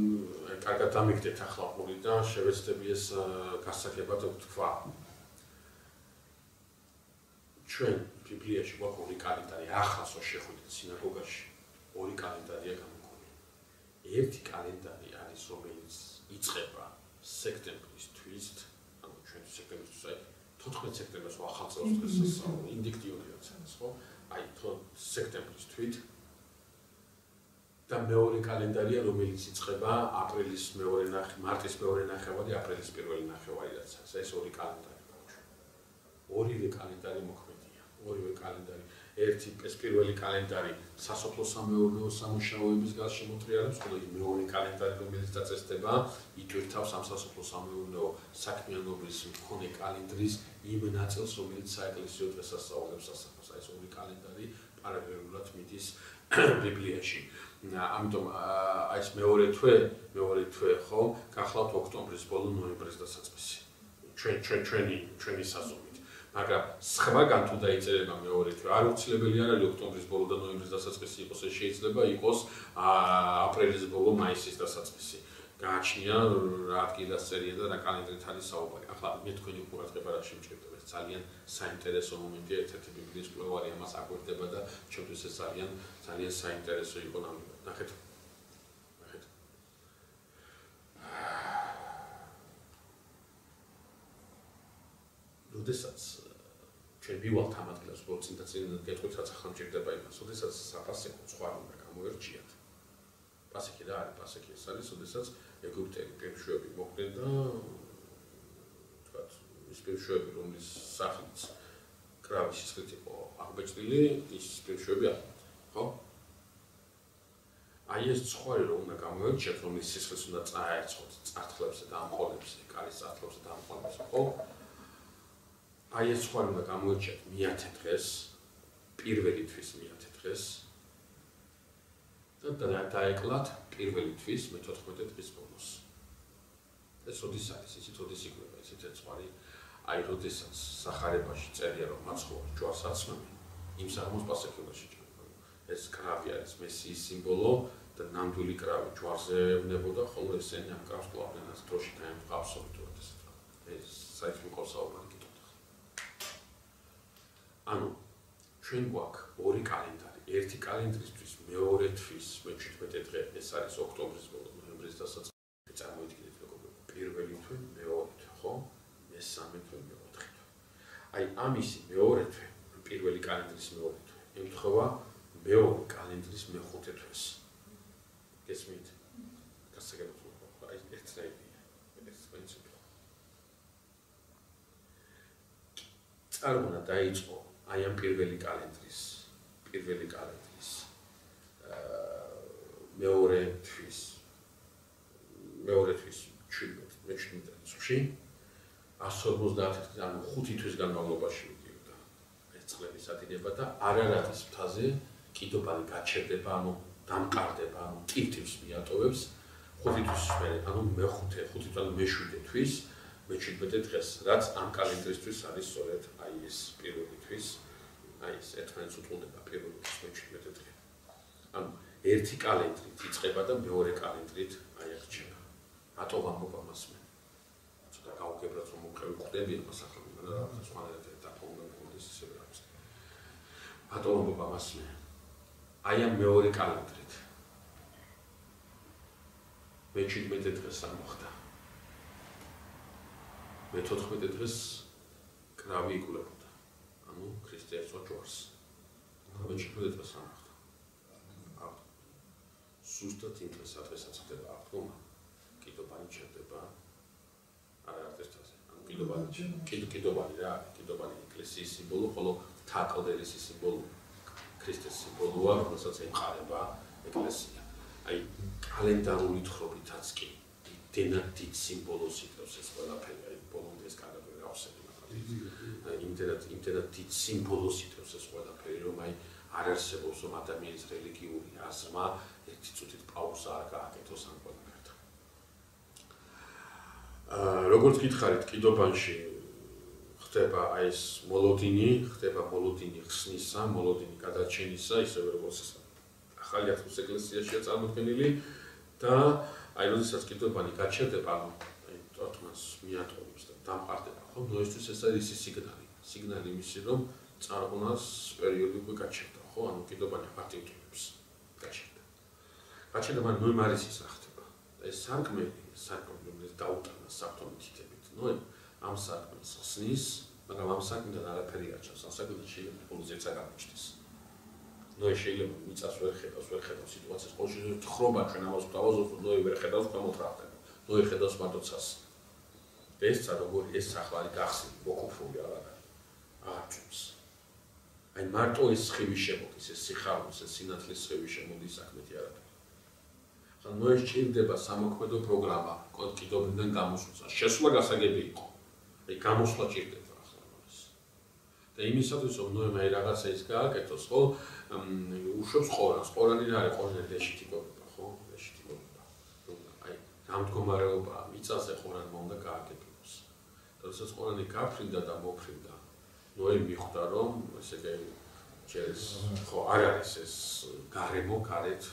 კარგად დამიგდეთ ახლა ყური და შევეცდები ეს გასაგებად ვთქვა. ჩვენ ბიბლიაში გვაქვს 2 კალენდარი, ახლაც შეხვიდეთ სინაგოგაში 2 კალენდარია გამოყენებული. ერთი კალენდარი არის რომელიც იწყება სექტემბრის თვით, ანუ ჩვენ სექტემბრის თვით 14 სექტემბერს ახალ წელს დღეს ინდიქტიური რაცაც ხო? აი სექტემბრის თვით და მეორე კალენდარია რომელიც იწყება აპრილის მარტის მეორე ნახევარი, აპრილის პირველი ნახევარი რაცაც. ეს 2 კალენდარი გვაქვს. ორივე კალენდარი მოქმედია. ორივე კალენდარი. ერთი ეს პირველი კალენდარი სასოფლო-სამეურნეო სამუშაოების გარშემო ტრიალებს, ხოლო მეორე კალენდარი რომელიც დაწესდება იტვირთავს ამ სასოფლო-სამეურნეო საქმიანობის მქონე კალენდრის იმ ნაწილს, რომელიც საეკლესიო დღესასწაულებს ასახავს. ეს 2 კალენდარი პარალელურად მიდის ბიბლიაში. ამიტომ აი ეს მეორე თვე ხო, გახლავთ ოქტომბრის ბოლო, ნოემბრის დასაწყისი. ჩვენი საზომით. მაგრამ სხვაგან თუ დაიწერება მეორე თვე, არ უცილებელი არ არის ოქტომბრის ბოლო და ნოემბრის დასაწყისი იყოს, ეს შეიძლება იყოს აპრილის ბოლო, მაისის დასაწყისი. გააჩნია რა ადგილას წერია და რა კალენდრით არის საუბარი. ახლა მე თქვენი ყურადღება რა შემჭირდება, ეს ძალიან საინტერესო მომენტია, ერთ-ერთი ბიბლიის მკვლევარი ამას აკვირდება და ჩვენთვის ეს ძალიან საინტერესო იყო ნამდვილად. ნახეთ. როდესაც ჩვენ ვივალთ ამ ადგილას, უბრალოდ წინ გეტყვით რაც ახლა მჭირდება იმას, როდესაც საპასექო სხვა უნდა გამოერჩიათ. პასექი რა არის? პასექი ეს არის, როდესაც ეგვიპტელი პირმშვები მოხვდნენ და თქვათ, ის პირმშვები, რომლის სახელიც კრავის სისხლით იყო აღბეჭდილი, ის პირმშვები აყვავთ, ხო? აი ეს ცხვარი რომ უნდა გამოერჩიათ, რომლის სისხლს უნდა წაერცხოთ წართხლებსა და ამხოლებზე, კარის წართხლებსა და ამხოლებზე, ხო? აი ეს ცხვარი უნდა გამოერჩიათ მე-10 დღეს, პირველი თვის მე-10 დღეს და დაეკლათ პირველი თვის მე-14 დღის ბოლოს. ეს როდის არის, ისიც როდის იკვება, ისიც ცხვარი, აი როდესაც სახარებაში წერია რომ მაცხოვარ ჯვარს აცმევი, იმ საღამოს პასექილაში ჭრება. ეს კრავი არის მესიის სიმბოლო და ნამდვილი კრავი ჯვარზე ვნებოდა, ხოლო ესენი ამ კრავს კლავდნენ ამ დროში დაემთხვა აბსოლუტურად ეს კრავი. ეს საერთოდ მიყოლსაუბარი გიტყვით. ანუ ჩვენ გვაქვს 2 კალენდარი. ერთი კალენდრისთვის მეორე თვის მე-17 დღე, ეს არის ოქტომბრის ბოლო, ნოემბრის დასაწყისი. წარმოიდგინეთ მეგობრებო, პირველი თვე, მეორე თვე, ხო? მესამე თვე, მეოთხე თვე. აი ამისი მეორე თვე, პირველი კალენდრის მეორე თვე, ემთხვევა მეორე კალენდრის მეხუთე თვეს. გესმით? გასაგებად ვთქვა, აი ერთნაირია, ეს პრინციპი. წარღვნა დაიწყო აი ამ პირველი კალენდრის მეორე თვის მეორე თვის 17 წუთში 150 ანუ 5 თვის განმავლობაში მიდიოდა ეს წლების ადინება და არარატის მთაზე კიდობანი გაჩერდება, ანუ დამყარდება, ანუ ტირტივს მიატოვებს 5 თვის მერე, ანუ მე-5 ანუ მე-7 თვის, მე-17 დღეს, რაც ამ კალენდრისთვის არის სწორედ აი ეს პირველი თვის, აი ეს ერთმანეთს უტყუდება პირველი თვის მე-17 დღე. ანუ ერთი კალენდრით იწყება და მეორე კალენდრით აი აღჩება. რატო ვამბობ ამას მე? ცოტა გავუგებროთ რომ მოყევი ხვდები ამას ახლა, მაგრამ რაღაცა სხვანაირად ეტაპო უნდა მოვიდეს ისე რაღაც. რატო ვამბობ ამას მე? აი ამ მეორე კალენდრით. მე-17 დღეს ამოხდა. მე-14 დღეს კრავი იკულებოდა. ანუ ქრისტეს ოჯახს. მე-17 დღეს ამოხდა. ზუსტად იმ დღეს ადრესაც ხდება აღდგომა. კიდობანი ჩერდება არაერთასზე. ანუ კიდობანი რა, კიდობანი ეკლესიის სიმბოლო, ხოლო თაკლდერის სიმბოლო ქრისტეს სიმბოლოა, რომელსაც ემყარება ეკლესია. აი კალენდარული თხრობითაც კი იმდენად დიდ სიმბოლოს იკრავს ეს ყველაფერი, აი ბოლომდე ეს კარგად ვერ ავსები, მაგრამ იმდენად დიდ სიმბოლოს იკრავს ეს ყველაფერი, რომ აი არ არსებობს რომ ადამიანის რელიგიური აზრმა ერთი წუთით პაუზა არ გააკეთოს ამ ყველაფერთან. როგორც გითხარით, კიდობანში ხდება აი ეს მოლოდინი ხსნისა, მოლოდინი გადაჩენისა, ისევე როგორც ახალი აღთქმის ეკლესიაშია წარმოქმნილი და აი როდესაც კიდობანი გაჩერდება, ანუ თორქმას მიატოვებს და დამყარდება, ხო? ნოისთვის ეს არის სიგნალი იმისი, რომ წარღუნას პერიოდი უკვე გაჩერდა, ხო? ანუ კიდობანი აქტივებს გაჩერდა. გაჩერდა, მაგრამ ნოემ არის ისახდება. ეს სარკმელი, რომელიც დაუტანა საფრთხო მითითებით, ნოემ ამ სარკმელს ხსნის, მაგრამ ამ სარკმელთან არაფერი არ ჩანს. ამ სარკმელთან შეიძლება მხოლოდ ზეცა გამოჩნდეს. ნოე შეიძლება მიწას ვერ ხედავს სიტუაციას, ყოველ შემთხვევაში თხრობა ჩვენ ამას ვთავაზობთ, ნოე ვერ ხედავს გამოთრახდება. ნოე ხედავს მარტო ცას. ეს როგორი ეს სახლა არის გახსნილი, მოკუფული აღარ ჭამს. აი მარტო ეს სხივი შემოდის, ეს სიხარულის, ეს სინათლის სხივი შემოდის საქმეთი არაფერი. ხან ნოე სჭირდება სამოქმედო პროგრამა კიდობიდან გამოსვლას. შესვლა გასაგები იყო. აი გამოსვლა ჭირდება ახლა ეს. და იმისათვის რომ ნოემ აი რაღაცა ის გააკეთოს, ხო? უშვებს ყორანს. ყორანი რა არის? ყორანი დეშით იგონება, ხო? დეშით იგონება. აი ამ მდგომარეობა მიწაზე ყორანმა უნდა გააკეთოს. როდესაც ყორანი გაფრინდა და მოფრინდა, ნოემ მიხვდა რომ ესე ჯერს ხო არ არის ეს გარემო გარეთ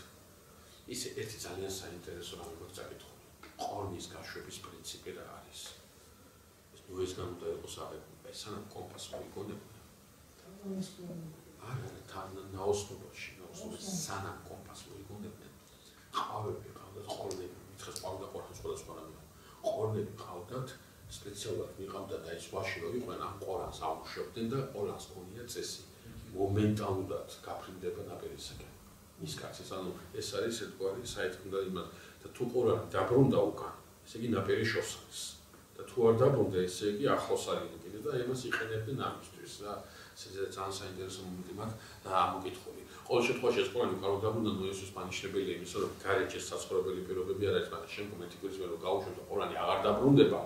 ისე ერთი ძალიან საინტერესო რამე გწაკითხული. ყორნის გაშვების პრინციპი რა არის? ეს ნოესგან უნდა იყოს აღებული, სანამ კომპასს მოიგონებდა. არა, ნაოსნობაში სანამ კომპასს მოიგონებდნენ, ყავები ყავდათ, ყორნები, მითხეს ყავდა ყორანს სხვადასხვა რამე. ყორნები ყავდათ, სპეციალურად მიყავდათ და ის ვაში რო იყვნენ, ამ ყორანს აუშვებდნენ და ყორანს ქონია წესი. მომენტალურად გაფრინდება ნაპირისაკენ. ის კაცის, ანუ ეს არის ერთგვარი საერთოდ და იმას და თუ ყორანი დაბრუნდა უკან, ესე იგი ნაპირი შორს არის. და თუ არ დაბრუნდა, ესე იგი ახლოს არის კიდე და იმას იყენებდნენ ამისთვის რა. ეს ძალიან საინტერესო მომენტი მაქვს ამოკითხული. ყოველ შემთხვევაში ეს ყორანი კარგ დაბრუნდა, ნუ ეს მანიშნებელია იმისა, რომ გარეჯეს საცხოვრებელი პირობები არ არის, მაგრამ შემდგომ ერთი კვირის მერე რომ გაუშვებს და ყორანი აღარ დაბრუნდება,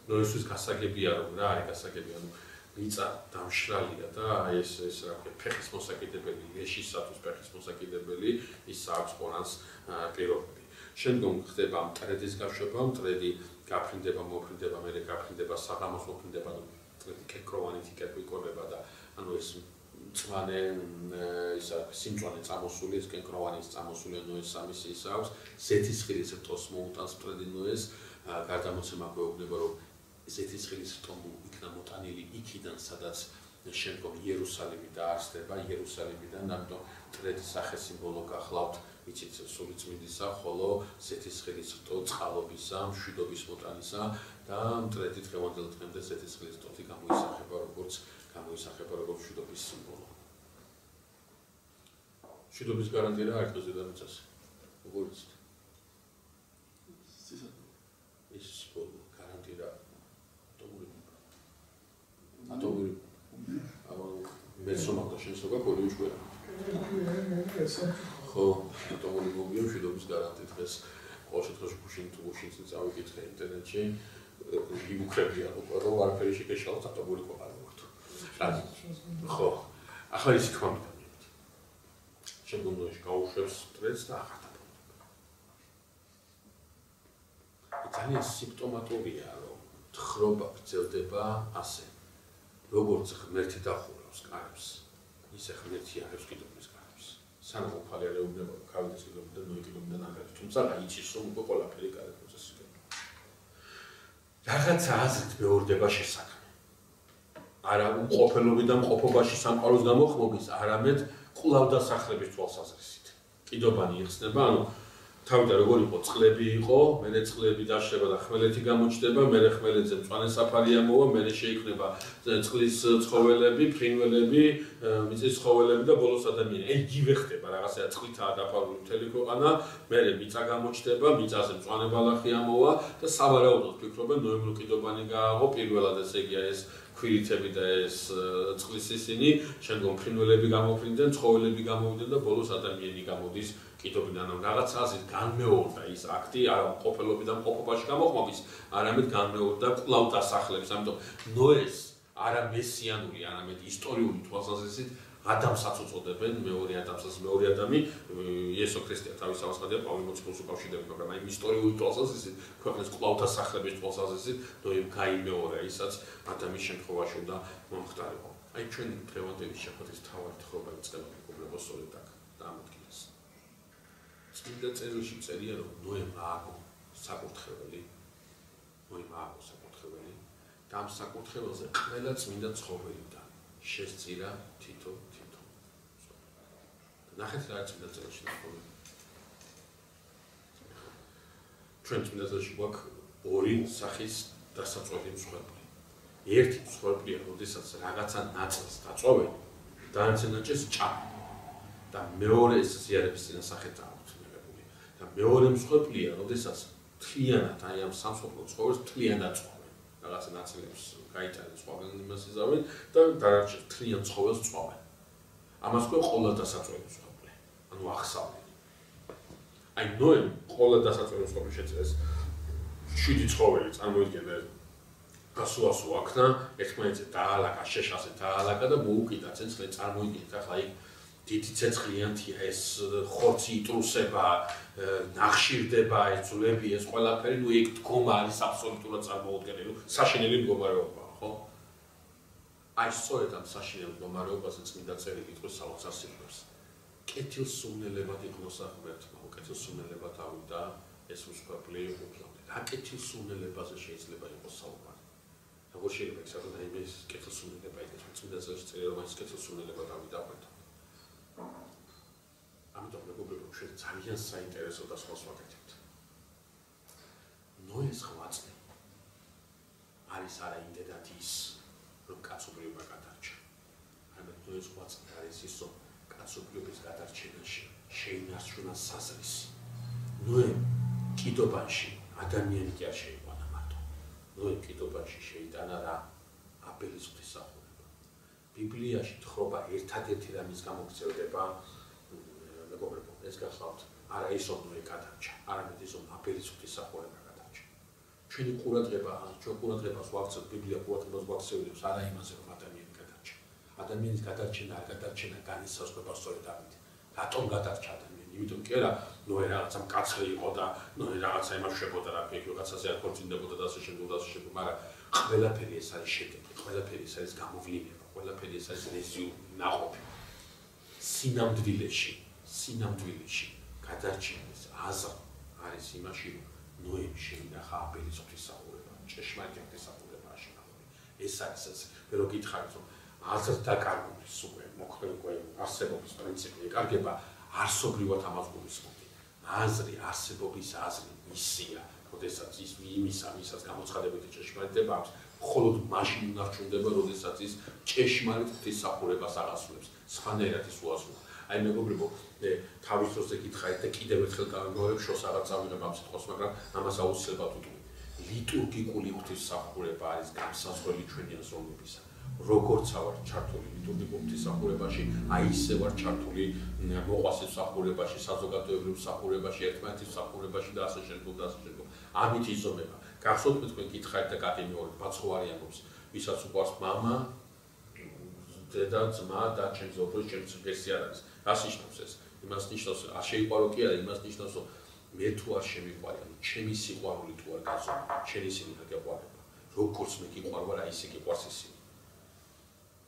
ნუ ეს გასაგებია რომ რა არის გასაგები, ანუ მიწა დამშრალია და აი ეს რა ქვია, ფეხის მოსაკიდებელი, ეშისათვის ფეხის მოსაკიდებელი, ის აქვს ყორანს პირობები. შემდგომ ხდება მტრედის გაშვება, მტრედი გაფრინდება, მოფრინდება, მერე გაფრინდება, საღამოს მოფრინდება, კენკროვანით იკერკვიკორება და ანუ ეს მწვანე ისა სიმწვანე წამოსული, ეს კენკროვანის წამოსული, ანუ ეს სამის ის აქვს, ზეთისხილის რტოს მოუტანს მტრედი ნოეს, გარდამოცემა გვეუბნება, რომ ზეთისხილის რტო იქნა მოტანილი იქიდან, სადაც შემდგომ იერუსალიმი დაარსდება, იერუსალიმიდან, ამიტომ მტრედის სახესიმბოლო გახლავთ, იცით სულიწმინდისა, ხოლო ზეთისხილის რტო წყალობისა, მშვიდობის მოტანისა და მტრედი დღევანდელ დღემდე ზეთისხილის რტოთი გამოისახება როგორც მშვიდობის სიმბოლო. მშვიდობის გარანტია რა არის დედამიწაზე? როგორ იცით? ეს სიმბოლო გარანტია ატომური მესომავდა შენსობა კოლეჯ ხო, ატომური ბომბი მშვიდობის გარანტია დღეს ყოველ შემთხვევაში გუშინს წავიკითხე ინტერნეტში იმუქრებია რომ არაფერი შეგეშალოთ დატაბული ყოფილი ვართ. ხო. ახლა ის იქნება. შემდგომში გაუშვებს სტრესს და აღარ ძალიან სიმპტომატურია, რომ თხრობა გრძელდება ასე. როგორც ღმერთი დახურავს კარებს, ისე ღმერთი აღებს კიდობნის კარებს. სანამ უფალი არ ეუბნება, გავიდეს კიდობნი და ნოიკიდობნიდან აღარ. თუმცა იცის, რომ უკვე ყველაფერი კარებს პროცესია. რაღაცა აზრით მეორდება შესაქმე. არა უყოფელობიდან მყოფობაში სამყაროს გამოხმობის, არამედ კვლავ დასახლების თვალსაზრისით. კიდობანი იხსნება, ანუ თავიდან როგორ იყო წყლები იყო, მერე წყლები დაშლება და ხმელეთი გამოჩნდება, მერე ხმელეთზე მწვანე საფარი ამოვა, მერე შეიქმნება წყლის ცხოველები, ფრინველები, მიწის ცხოველები და ბოლოს ადამიანი. იგივე ხდება, რაღაცა წყლითაა დაფარული მთელი ქვეყანა, მერე მიწა გამოჩნდება, მიწაზე მწვანე ბალახი ამოვა და სავარაუდოდ ფიქრობენ ნოემბრი კიდობანი გააღო, პირველად ესე იგი ეს ქვირითები და ეს წყლის ისინი, შემდგომ ფრინველები გამოფრინდნენ, ცხოველები გამოვიდნენ და ბოლოს ადამიანი გამოდის კიდობიდან. რაღაც აზრით განმეორდა ის აქტი, არა მყოფელობიდან მყოფობაში გამოხმობის, არამედ განმეორდა კვლავ დასახლების. ამიტომ ნოეს არა მესიანური, არამედ ისტორიული თვალსაზრისით ადამსაც უწოდებენ, მეორე ადამიანს, მეორე ადამი, იესო ქრისტე თავის ავასხადია პავლე მოციქულს უკავშირდება, მაგრამ აი ისტორიული თვალსაზრისით, ქვეყნის კვლავ დასახლების თვალსაზრისით, ნოემ გაიმეორა, ისაც ადამიანის შემთხვევაში უნდა მომხდარიყო. აი ჩვენი დღევანდელი შეხვედრის თავად თხრობა იწყება მეგობრებო სწორედ აქ და ამოდგინეს. წმინდა წერილში წერია, რომ ნოემ ააგო საკურთხეველი და ამ საკურთხეველზე ყველა წმინდა ცხოველიდან შესწირა თითო. ნახეთ რა წმინდა წერილში ნახული. ჩვენ წმინდა წერილში გვაქვს ორი სახის დასაწყვეტი მსხვერპლი. ერთი მსხვერპლია, როდესაც რაღაცა ნაწილს დაწოვენ, დანარჩენ ნაწილს ჭამენ. და მეორე ეს ზიარების წინასახეთაა მოწმებული. და მეორე მსხვერპლია, როდესაც თლიანად აი ამ სამსხვერპლო ცხოველს თლიანად წვავენ. რაღაცა ნაწილებს გაიტანენ, წვავენ, იმას იზავენ და დანარჩენ თლიან ცხოველს წვავენ. ამას ქვია ყოლა დასაწყვეტი მსხვერპლი. ანუ ახსავლელი. აი ნოემ ყოლა დასაწყვეტი მსხვერპლი შეძლეს 7 ცხოველი წარმოიდგინე გასუასო აქნა, ერთმანეთზე დაალაგა, შეშასე დაალაგა და მოუკიდა ცეცხლი წარმოიდგინეთ ახლა იქ დიდი ცეცხლიანთია ეს ხორცი იტრუსება, ნახშირდება, ეს ძვლები, ეს ყველაფერი, ნუ იქ დგომა არის აბსოლუტურად წარმოუდგენელი, საშინელი მდგომარეობაა, ხო? აი სწორედ ამ საშინელ მდგომარეობაზე წმინდა წერილი იტყვის საოცარსიტყვებს. კეთილსურნელებად იყნოსა ღმერთმა, კეთილსურნელებად ავიდა ეს მსხვერპლი უფლამდე. რა კეთილსურნელებაზე შეიძლება იყოს საუბარი? როგორ შეიძლება ეს როდესაც ეს კეთილსურნელება იქნება, წმინდა წერილში წერია, რომ ეს კეთილსურნელებად ავიდა ღმერთმა. ამიტომ მეგობრებო, ჩვენ ძალიან საინტერესო და სხვა ვაკეთებთ. ნოეს ღვაწლი არის არა იმდენად ის, რომ კაცობრიობა გადარჩა. არამედ ნოეს ღვაწლი არის ის, რომ კაცობრიობის გადარჩენაში შეინარჩუნა საზრისი. ნოემ კიდობანში ადამიანი კი არ შეიყვანა მარტო. ნოემ კიდობანში შეიტანა რა? აბელის ღვთისმსახურება. ბიბლიაში თხრობა ერთადერთი რამის გამოგრძელდება მეგობრებო, ეს გახლავთ, არა ის რომ ნოე გადარჩა, არამედ ის რომ აბელის ღვთისმსახურება გადარჩა. ჩვენი ყურადღებას ვაქცევთ, ბიბლია ყურადღებას ვაქცევებს არა იმაზე, რომ ადამიანი გადარჩა. ადამიანის გადარჩენა არ გადარჩენა განისაზღვრება სწორედ ამით. რატომ გადარჩა ადამიანი? იმიტომ კი არა, ნოე რაღაცა მკაცრი იყო და ნოე რაღაცა იმარშებოდა რა ფიქრი, რაღაცაზე არ ქორწინდებოდა და ასე შემდეგ, მაგრამ ყველაფერი ეს არის შედეგი, ყველაფერი ეს არის გამოვლინება, ყველაფერი ეს არის რეზიუმი, ნაყოფი. სინამდვილეში გადარჩენის აზრი არის იმაში, რომ ნოემ შეინახა აბელის ღვთისმსახურება, ჭეშმარიტი ღვთისმსახურებაა შენახული. ეს არის ეს, რო გითხარით, რომ აზრ დაკარგვის უკვე მოქმედი არსებობის პრინციპი ეკარგება, არსობრივად ამას გულისხმობდი. აზრი, არსებობის აზრი, მისია, როდესაც ის იმისაც გამოცხადებითი ჭეშმარიტება აქვს, მხოლოდ მაშინ უნარჩუნდება, როდესაც ის ჭეშმარიტ ღვთისმსახურებას აღასრულებს. სხვანაირად ის უაზროა. აი მეგობრებო, თავის დროზე გითხარით და კიდევ ერთხელ გავიმეორებ, შორს აღარ წავიღებ ამ სიტყვას, მაგრამ ამას აუცილებლად ვიტყვი. ლიტურგიკული ღვთისმსახურება არის განსაზღვრელი ჩვენი აზროვნებისა. როგორც ვარ ჩართული ლიტურგიულ ღვთისმსახურებაში, აი ისე ვარ ჩართული მოყვასის მსახურებაში, საზოგადოებრივ მსახურებაში, ერთმანეთის მსახურებაში და ასე შემდგომ და ასე შემდგომ. ამით იზომება. გახსოვთ მე თქვენ გითხარით და კატეგორიულად ბაცხოვარი ამბობს, ვისაც უყვარს მამა, დედა, ძმა და ჩემს ოქროს ჩემს ღირსი არ არის. რას ნიშნავს ეს? იმას ნიშნავს, არ შეიყვარო კი არა, იმას ნიშნავს, რომ მე თუ არ შემიყვარი, ანუ ჩემი სიყვარული თუ არ გაზომვა, შენ ისინი არ გეყვარება. როგორც მე გიყვარ ვარ, აი ისე გიყვარს ისინი.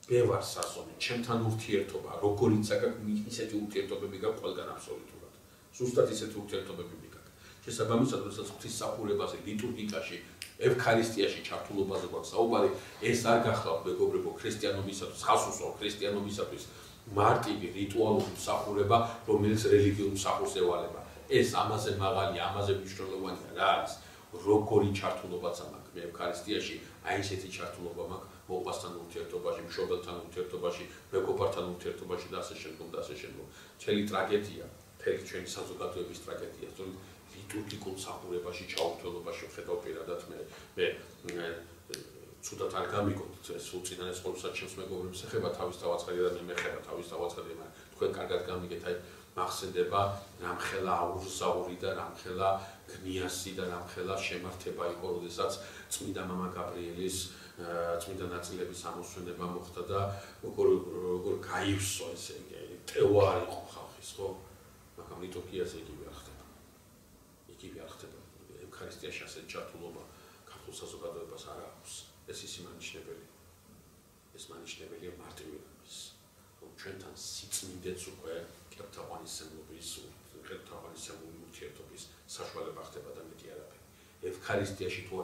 მე ვარ სასონი, ჩემთან ურთიერთობა, როგორიც აქვს ისეთი ურთიერთობები გაქვს ყველგან აბსოლუტურად. ზუსტად ისეთი ურთიერთობები მიგაქვს. შესაბამისად, როდესაც ღვთისმსახურებაზე, ლიტურგიკაში, ევქარისტიაში ჩართულობაზე გვაქვს საუბარი, ეს არ გახლავთ მეგობრებო ქრისტიანობისათვის, ხას უსვამ ქრისტიანობისათვის მარტივი რიტუალური მსახურება, რომელიც რელიგიურ მსახურს ევალება. ეს ამაზე მაღალია, ამაზე მნიშვნელოვანია რა არის? როგორი ჩართულობაც მაქვს მე ევქარისტიაში, აი ესეთი ჩართულობა მაქვს მოყვასთან ურთიერთობაში, მშობელთან ურთიერთობაში, მეგობართან ურთიერთობაში და ასე შემდგომ და ასე შემდგომ. მთელი ტრაგედია, მთელი ჩვენი საზოგადოების ტრაგედია, სწორედ ლიტურგიკულ მსახურებაში, ჩაუთველობაში ვხედავ პირადად მე ცუდად არ გამიგოთ ეს უწინარეს ყოველსაც ჩემს მეგობრებს ეხება თავის დავაცხადე და მე მეხება თავის დავაცხადე, მაგრამ თქვენ კარგად გამიგეთ, აი მახსენდება რამხელა აურზაური და რამხელა გნიასი და რამხელა შემართება იყო, როდესაც წმინდა მამა გაბრიელის წმინდა ნაწილების ამოსვენება მოხდა და როგორ გაივსო ესე ტევა არ იყო ხალხის, ხო? მაგრამ ლიტურგიაზე იგივე არ ხდება. იგივე არ ხდება. ევქარისტიაში ასეთი ჩართულობა ქართულ საზოგადოებას არ აქვს. ეს ის მანიშნებელი. ეს მანიშნებელია მარტივობის. რომ ჩვენთან სიწმინდეც უკვე კერტავანისმობის ურთიერთობის საშუალება ხდება და მეტი არაფერი. ევქარისტიაში თუ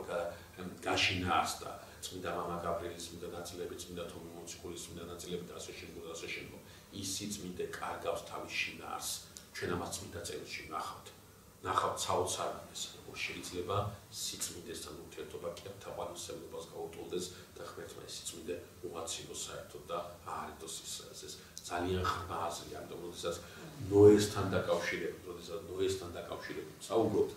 გაშინაას და წმინდა მამა გაბრიელის წმინდა ნაწილები, წმინდა თომი მოციქულის წმინდა ნაწილები და ასე შემდგომ და ასე შემდგომ. ის სიწმინდე კარგავს თავის შინაარს. ჩვენ ამას წმინდა წერილში ნახავთ. ნახავთ საოცარებას, როგორ შეიძლება სიწმინდესთან ურთიერთობა კერტავანისმობას გაუტოლდეს და ღმერთმა ეს სიწმინდე უღაცილოს საერთოდ და აარიდოს ეს ძალიან ღრმა აზრი, ამიტომ როდესაც ნოესთან დაკავშირებით საუბრობთ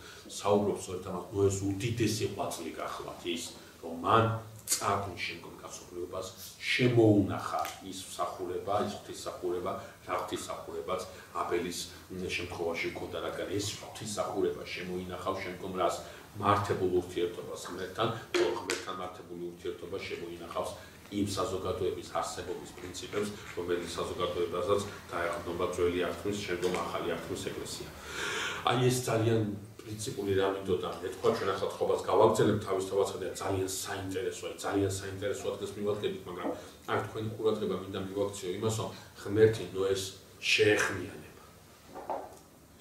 სწორედ ამას ნოეს უდიდესი ღვაწლი გახლავთ ის, რომ მან წარგულ შემდგომ კაცობრიობას შემოუნახა ის მსახურება, ის ღვთისმსახურება, რა ღვთისმსახურებაც აბელის შემთხვევაში ჰქონდა, რადგან ეს ღვთისმსახურება შემოინახავს შემდგომ რას მართებულ ურთიერთობას ღმერთთან, ღმერთთან მართებული ურთიერთობა შემოინახავს იმ საზოგადოების არსებობის პრინციპებს, რომელიც საზოგადოებასაც დაეყრდნობა ძველი აღთქმის, შემდგომ ახალი აღთქმის ეკლესია. აი ეს ძალიან პრინციპული რამითოდა, მე თქვა ჩვენ ახლა თხოვას გავაგრძელებთ თავის თავაცხადია ძალიან საინტერესო ადგილს მივადგებით, მაგრამ აქ თქვენი ყურადღება მინდა მივაქციო იმას, რომ ღმერთი ნოეს შეეხმიანება.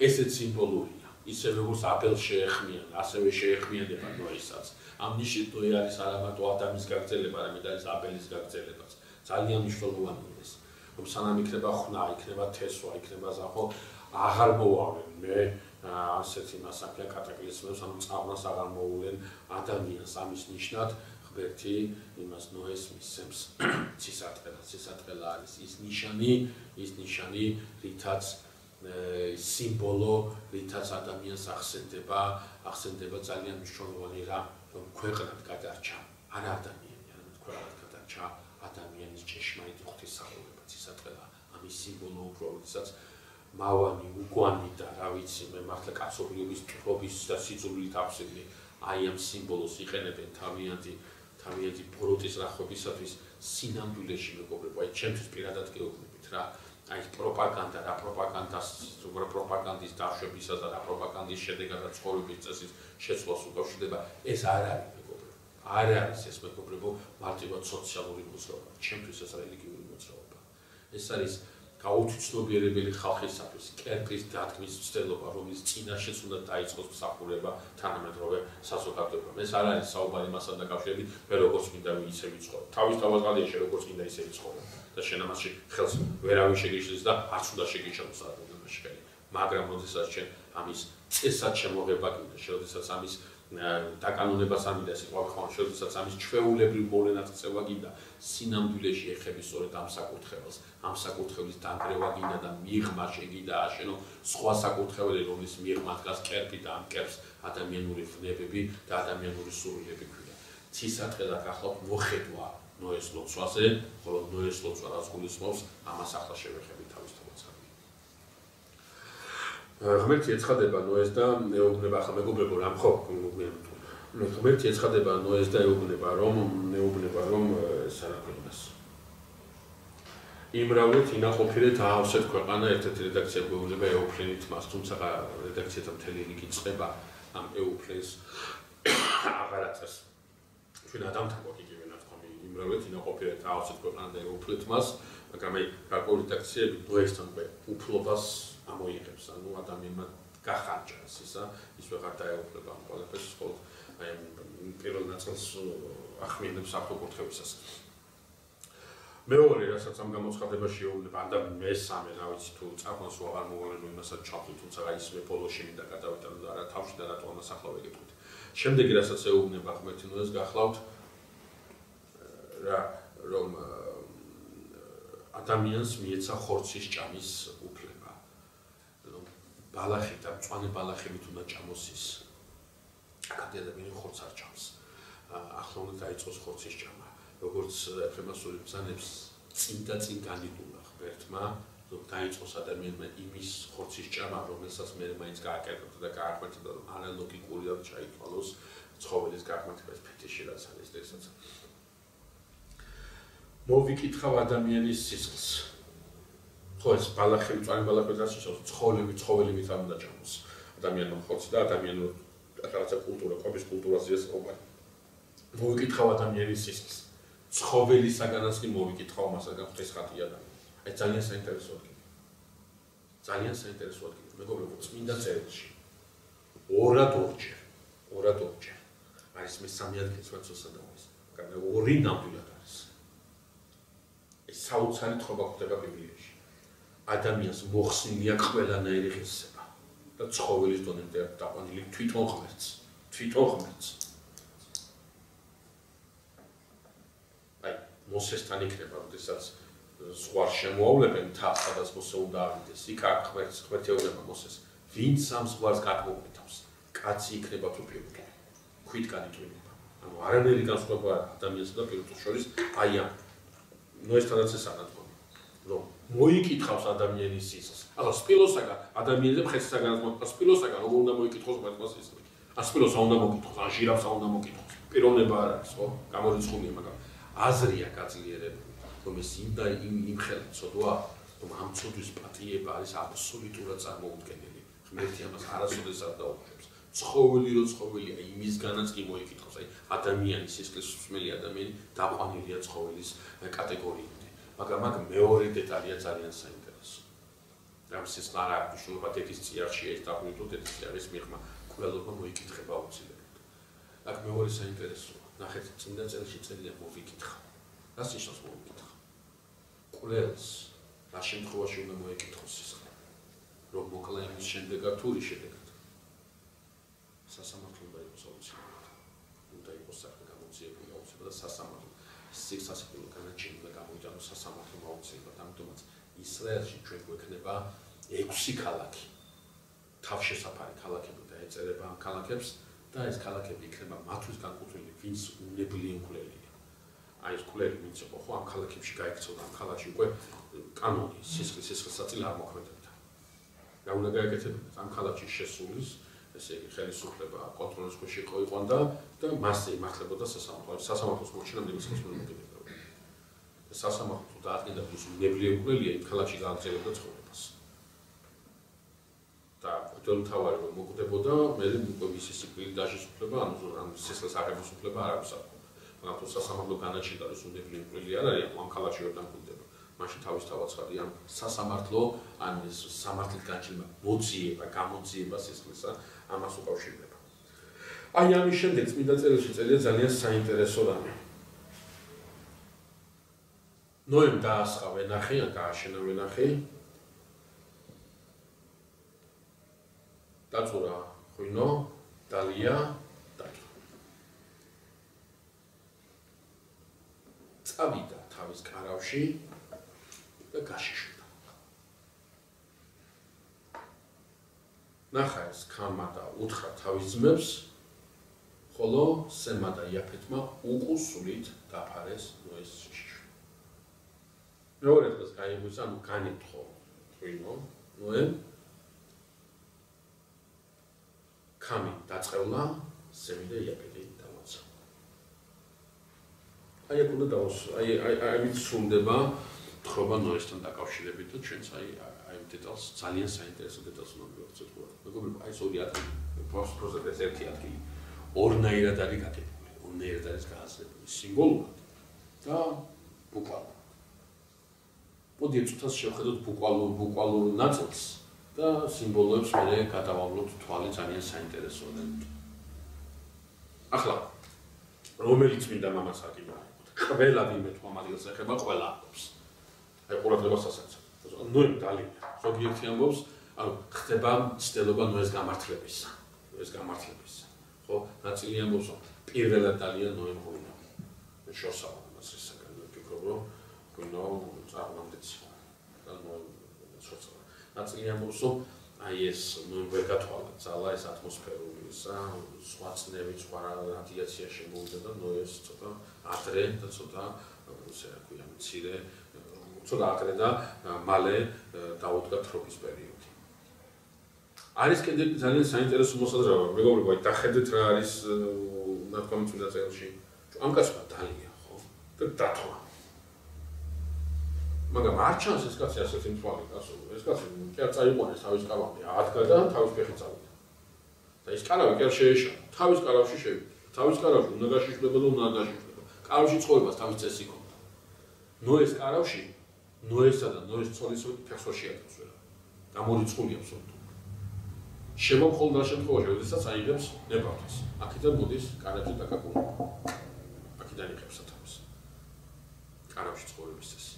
ესეც სიმბოლურია, ისე როგორც აბელს შეეხმიანა, ასევე შეეხმიანება ნოესაც. ამ ნიშნით ნოე არის არა მარტო ადამიანის გაგრძელება, არამედ არის აბელის გაგრძელებაც. ძალიან მნიშვნელოვანია ეს, რომ სანამ იქნება ხნა, იქნება თესვა, იქნება ზახო, აღარ მოვავლენ მე ასეთი მასაკია კატაკლიზმებს, ანუ წავნას აღარ მოულენ ადამიანს. ამის ნიშნად ღმერთი იმას ნოეს მისცემს ცისარტყელა არის ის ნიშანი, რითაც სიმბოლო, რითაც ადამიანს ახსენდება ძალიან მნიშვნელოვანი რამ, რომ ქვეყნად გადარჩა, არა ადამიანი, არამედ ქვეყნად გადარჩა ადამიანის ჭეშმარიტი ღვთისმსახურება, ცისარტყელა, ამის სიმბოლო უფრო, როდესაც მავანი, უგვანი და რა ვიცი, მე მართლა კაცობრიობის ტყობის და სიძულვილით ავსებდი, აი ამ სიმბოლოს იყენებენ თავიანთი ბოროტის რახვებისათვის სინამდვილეში მეგობრებო, აი ჩემთვის პირადად გეუბნებით რა, აი პროპაგანდა, რა პროპაგანდის დაშვებისა და რა პროპაგანდის შედეგად ცხოვრების წესის შეცვლას უკავშირდება, ეს არ არის მეგობრებო. არ არის ეს მეგობრებო მარტივად სოციალური მოძრაობა, ჩემთვის ეს რელიგიური მოძრაობა. ეს არის გაუთვითცნობიერებელი ხალხისათვის კერპის დადგმის ცდელობა, რომელიც წინაშეც უნდა დაიწყოს მსახურება თანამედროვე საზოგადოებამ. ეს არ არის საუბარი მასთან დაკავშირებით, მე როგორც მინდა ისე ვიცხოვრებ. თავის თავაზღადია შე როგორც მინდა ისე ვიცხოვრებ და შენ ამაში ხელს ვერავინ შეგიშლის და არც უნდა შეგიშალოს ადამიანში ხელი. მაგრამ როდესაც შენ ამის წესად შემოღება გინდა, როდესაც ამის დაკანონებას არ მინდა სიყვარული ხომ, როდესაც ამის ჩვეულებრივ მოვლენად ქცევა გინდა, სინამდვილეში ეხები სწორედ ამ საკურთხეველს, ამ საკურთხევლის დანგრევა გინდა და მიღმა შეგინდა აშენო სხვა საკურთხეველი, რომლის მიღმა დგას კერპი და ამ კერპს ადამიანური ხნებები და ადამიანური სურვილები ქვია. ცისარტყელა გახლავთ მოხედვა ნოეს ლოცვაზე, ხოლო ნოეს ლოცვა რაც გულისხმობს, ამას ახლა შევეხებით თავისთავად. ღმერთი ეცხადება ნოეს და ეუბნება, ახლა მეგობრებო, რამ ხო ღმერთი ეცხადება ნოეს და ეუბნება, რომ სარაკვინას იმრავლეთ, ინაყოფირეთ, აავსეთ ქვეყანა, ერთ-ერთი რედაქცია გვეუბნება ეუფლენით მას, თუმცა რედაქციათა მთელი რიგი წყება ამ ეუფლენს აღარ აწეს. ჩვენ ადამიანთან გვაქვს ნათქვამი, იმრავლეთ, ინაყოფირეთ, აავსეთ ქვეყანა და ეუფლეთ მას, მაგრამ აი გარკვეული რედაქციები ნოესთან უფლობას ამოიღებს, ანუ ადამიანმა გახარჯას ისა, ის ვეღარ დაეუფლება ამ ყველაფერს, ხოლო აი პირველ ნაწილს ახმიანებს ავტოკურთხევისას. მეორე, რასაც ამ გამოცხადებაში ეუბნება, და მესამე, რა ვიცი თუ წარყვანს ვაღარ მოვალენო იმასაც ჩავთვლით, თუმცა ის მე ბოლოში მინდა გადავიტანო და არა თავში და რატო ამას ახლა ვეკითხოთ. შემდეგი, რასაც ეუბნება ღმერთი ნოეს, გახლავთ რომ ადამიანს მიეცა ხორცის ჭამის უფლება. ბალახი და მწვანე ბალახებით უნდა ჭამოს ის. აქამდე ადამიანი ხორცს არ ჭამს. ახლა უნდა დაიწყოს ხორცის ჭამა. როგორც ეფრემასური ბრძანებს წინ განიდულა ღმერთმა, რომ დაიწყოს ადამიანმა იმის ხორცის ჭამა, რომელსაც მე მაინც გააკეთებდა და გააკვეთდა, რომ ანალოგიკურად ჩაითვალოს ცხოველის გაღმართების ფეტიში, რაც არის ესაც. მოვიკითხავ ადამიანის სისხლს. ხო ეს ბალახი, მწვანე ბალახი რაც ისოს ცხოველი მით არ უნდა ჭამოს. ადამიანმა ხორცი და ადამიანო რაღაცა კულტურა, ყოფის კულტურაზე ესწრობა. მოვიკითხავ ადამიანის სისხლს. ცხოველისაგანაც კი მოვიკითხავ მასაგან ღვთისხატი ადამიანი. აი ძალიან საინტერესო ადგილი. ძალიან საინტერესო ადგილი. მეგობრებო, წმინდა წერილში ორად არის მესამე ადგილს რაც უსადავეს. მაგრამ ორი ნამდვილად არის. ეს საოცარი თხრობა ხდება ბიბლიაში. ადამიანს მოხსნილია ყველანაირი ღირსება და ცხოველის დონემდე დაყვანილი თვითონ ღმერთს. მოსესთან იქნება, როდესაც ზღვარ შემოავლებენ თავს, სადაც მოსე უნდა ავიდეს. იქ აქ ღმერთი ეუბნება მოსეს, ვინც ამ ზღვარს გაკმოყვითავს, კაცი იქნება თუ პირუტყვი. ქვით განიტვინება. ანუ არანაირი განსხვავება ადამიანსა და პირუტყვის შორის, აი ამ ნოესთანაც ეს ანათქვამი, რომ მოიკითხავს ადამიანის სისხლს. ახლა სპილოსაგან ადამიანზე მხეცისაგანაც მოიკითხავს, სპილოსაგან როგორ უნდა მოიკითხოს ღმერთმა სისხლი. ან სპილოსა უნდა მოკითხოს, ან ჟირაფსა უნდა მოკითხოს. პიროვნება არ არის, ხო? გამორიცხულია, მაგრამ აზრია გაძლიერებული, რომ ეს იმ ხელით ცოდვა, რომ ამ ცოდვის პატიება არის აბსოლუტურად წარმოუდგენელი. ღმერთი ამას არასოდეს არ დაუშვებს. ცხოველია, იმისგანაც კი მოიკითხავს, აი ადამიანის სისხლის მსმელი ადამიანი დაყვანილია ცხოველის კატეგორიამდე. მაგრამ აქ მეორე დეტალია ძალიან საინტერესო. ამ სისხლს არ აქვს მნიშვნელობა დედის წიაღშია ეს დაყვანილი თუ დედის წიაღის მიღმა, ყველობა მოიკითხება აუცილებლად. აქ მეორე საინტერესოა. ნახეთ, წმინდა წერილში წერილია მოვიკითხავ. რას ნიშნავს მოვიკითხავ? ყველს რა შემთხვევაში უნდა მოეკითხოს სისხლი? რომ მოკლა იმის შემდეგად თუ რის შედეგად? სასამართლო უნდა იყოს აუცილებლად. უნდა იყოს საქმე გამოძიებული აუცილებლად და სასამართლო. სასიკვდილო განაჩენი უნდა გამოიტანოს სასამართლომ აუცილებლად. ამიტომაც ისრაელში ჩვენ გვექნება 6 ქალაქი. თავშესაფარი ქალაქები და ეწერება ამ ქალაქებს. და ეს ქალაქები იქნება მათთვის განკუთვნილი, ვინც უნებლიე მკვლელია. აი ეს მკვლელი ვინც იყო, ხო, ამ ქალაქებში გაიქცეოდა, ამ ქალაქში უკვე კანონი, სისხლსაწილი არ მოქმედებდა. რა უნდა გაეკეთებინათ? ამ ქალაქში შესulis, ესე იგი, ხელისუფლება კონტროლის ქვეშ იყვანდა და მასზე იმართლებოდა სასამართლო. სასამართლოს მოჩინამდე მის ხელს მოუკიდებდა. სასამართლო დაადგენდა, რომ უნებლიე მკვლელია, იმ ქალაქში გააგრძელებდა ცხოვრებას. და მთავარი რომ მოკვდებოდა, მე მისი სიკვდილით დაშისუფლება, ანუ სისხლის აღების უფლება არ აქვს აქ. მაგრამ თუ სასამართლო განაჩენდა, რომ უნებლიე მკვლელი არ არის, ამ ქალაქში ვერ დამკვიდრდება. მაშინ თავისთავად ცხადია, სასამართლო, ან ეს სამართლით განჩენება, გამოძიება სისხლისა, ამას უკავშირდება. აი ამის შემდეგ წმინდა წერილში წერია ძალიან საინტერესო რამე. ნოემ დაასხა ვენახი, ან დააშენა ვენახი. დაწურა ღვინო, დალია, დაჭრა. წავიდა თავის კარავში და გაშიშოდა. ნახა ეს ქამა და უთხრა თავის ძმებს, ხოლო სემა და იაფეთმა უყუსვლით დაფარეს ნოეს შიშველი. მეორე დღეს გაიღვიძა, ანუ განითხო ღვინო ნოემ კამი დაწყევლა, სემი და იაფეთი დამოცა. აი აქ უნდა ამით სრულდება თხრობა ნოესთან დაკავშირებით და ჩვენც აი დეტალს ძალიან საინტერესო დეტალს უნდა მივახცეთ ყურადღება. მეგობრებო, აი ეს ორი ადგილი, პროზას ერთი ადგილი ორნაირად არის გაკეთებული, ორნაირად არის გააზრებული სიმბოლურად და ბუკვალურად. მოდი ეცუთას შევხედოთ ბუკვალურ ნაწილს და სიმბოლოებს მე გადავავლოთ თვალი ძალიან საინტერესოა. ახლა რომელიც მინდა მამას აკითხა, ყველა ვინმე თუ ამ ადგილს ეხება, ყველა ამბობს. აი ყურადღებას ასაცებ. ნოემ დალია. ზოგიერთი ამბობს, ანუ ხდება ცდელობა ნოეს გამართლებისა. ხო, ნაწილი ამბობს, რომ პირველად დალია ნოემ ღვინო. მე შორსავ ამას ისაგან ვფიქრობ, რომ ღვინო წარმომდეცია. და ნოემ შორსავ. ნაწილი ამბობს, რომ აი ეს ნოემ ვერ გათვალა, ძალა ეს ატმოსფერული ისა, სხვა ცნები, სხვა რადიაცია შემოვიდა და ნოეს ცოტა ადრე და ცოტა ისე რა ქვია, მცირე ცოტა ადრე და მალე დაუდგა თრობის პერიოდი. არის კიდე ძალიან საინტერესო მოსაზრება, მეგობრებო, აი დახედეთ რა არის ნათქვამი წმინდა წერილში. ამ კაცმა დალია, ხო? და დათვა. მაგრამ არ ჩანს ეს კაცი ასეთი მთვალი კაცო. ეს კაცი კი არ წაიყვანეს თავის კალამი, ადგა და თავის ფეხით წავიდა. და ის კალამი კი არ შეეშალა. თავის კალამში შევიდა. თავის კალამში უნდა გაშიშვლება და უნდა გაშიშვლება. კალამში ცხოვრებას თავის წესი ჰქონდა. ნოეს კალამში ნოესა და ნოეს ცოლის ფეხს ვერ შეადგენს ვერა. გამორიცხულია absolუტურად. შემომხოლ და შემთხვევაში, როდესაც აიღებს ნებართვას. აქედან მოდის კალამში დაკაკუნება. აქედან იღებს სათავეს. კალამში ცხოვრების წესი.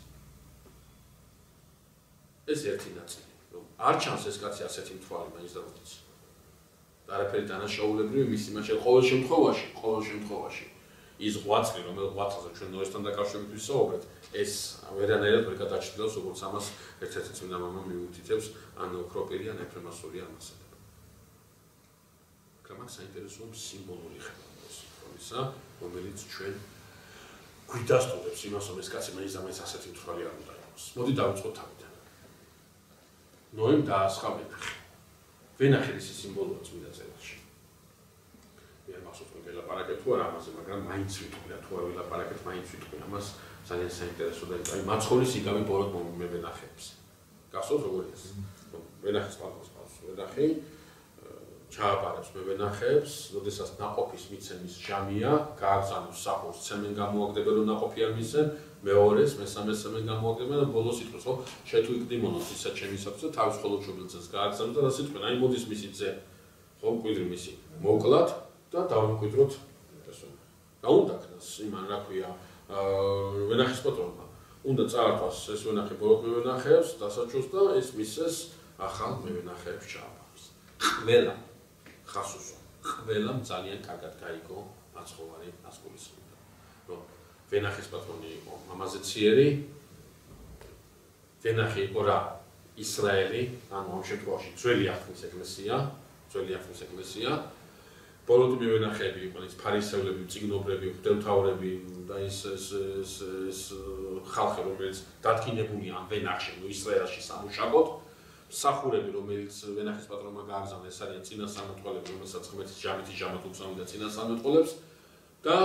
ეს ერთი ნაწილი, რომ არ ჩანს ეს კაცი ასეთი მთვალი მაინც და როდესაც. და არაფერი დანაშაულებრივი მისი მაშინ ყოველ შემთხვევაში ის ღვაწლი, რომელიც ღვაწლზე ჩვენ ნოესთან დაკავშირებით ვისაუბრეთ, ეს ვერანაირად ვერ გადაჭრილობს, როგორც ამას ერთ-ერთი წმინდა მამა მიუთითებს, ან ოქროპირი ან ეფრემასური ამასადებ. მაგრამ საინტერესოა სიმბოლური ხელოვნებისა, რომელიც ჩვენ გვიდასტურებს იმას, რომ ეს კაცი მაინც ასეთი მთვალი არ უნდა იყოს. მოდი დავიწყოთ თავიდან. ნოემ დაასხა ვენახი. ვენახი ის სიმბოლოა წმინდა წერილში. მე მახსოვს რომ ველაპარაკებ თუ არა ამაზე, მაგრამ მაინც ვიტყვი თუ არ ველაპარაკებ, მაინც ვიტყვი ამას ძალიან საინტერესო და აი მაცხოვრის იგავი ბოროტ მე ვენახებს. გახსოვს როგორია ეს? ვენახის პალმოს ყავს, ვენახი ჩააბარებს მე ვენახებს, როდესაც ნაყოფის მიცემის ჟამია, გააგზავნოს სახურს, ცემენ გამოაგდებენ რომ ნაყოფი არ მისცემ, მეორეს, მესამეს ცემენ გამოაგდებენ და ბოლოს იტყვის, ხო, შეთუიკდიმონოს ისა ჩემი საფუძე თავის ხოლო ჩობილცას გააგზავნოს და ასე იტყვენ, აი მოდის მისი ძე, ხო, მკვიდრი მისი, მოვკლათ და დავიმკვიდროთ ესო. და უნდა ქნას იმან რა ქვია, ვენახის პატრონმა. უნდა წაართვას ეს ვენახი ბოროტ მე ვენახებს, დასაჩვენოს და ეს მისცეს ახალ მე ვენახებს ჩააბარებს. ყველა ხასუსო, ყველამ ძალიან კარგად გაიგო მაცხოვარი ასკულისმიდა. რომ ვენახის პატრონი იყო მამაზე ციერი, ვენახი იყო რა ისრაელი, ანუ ამ შემთხვევაში ძველი აღთქმის ეკლესია, ბოროტი მე ვენახები იყვნენ ის ფარისევლები, წიგნობრები, ღვთელმთავრები და ის ხალხი, რომელიც დადგინებულია ამ ვენახში, ისრაელში სამუშაოდ. სახურები, რომელიც ვენახის პატრონმა გააგზავნა, ეს არიან წინასწარმეტყველები, რომელსაც ღმერთის ჟამითი ჟამად უგზავნიდა წინასწარმეტყველებს და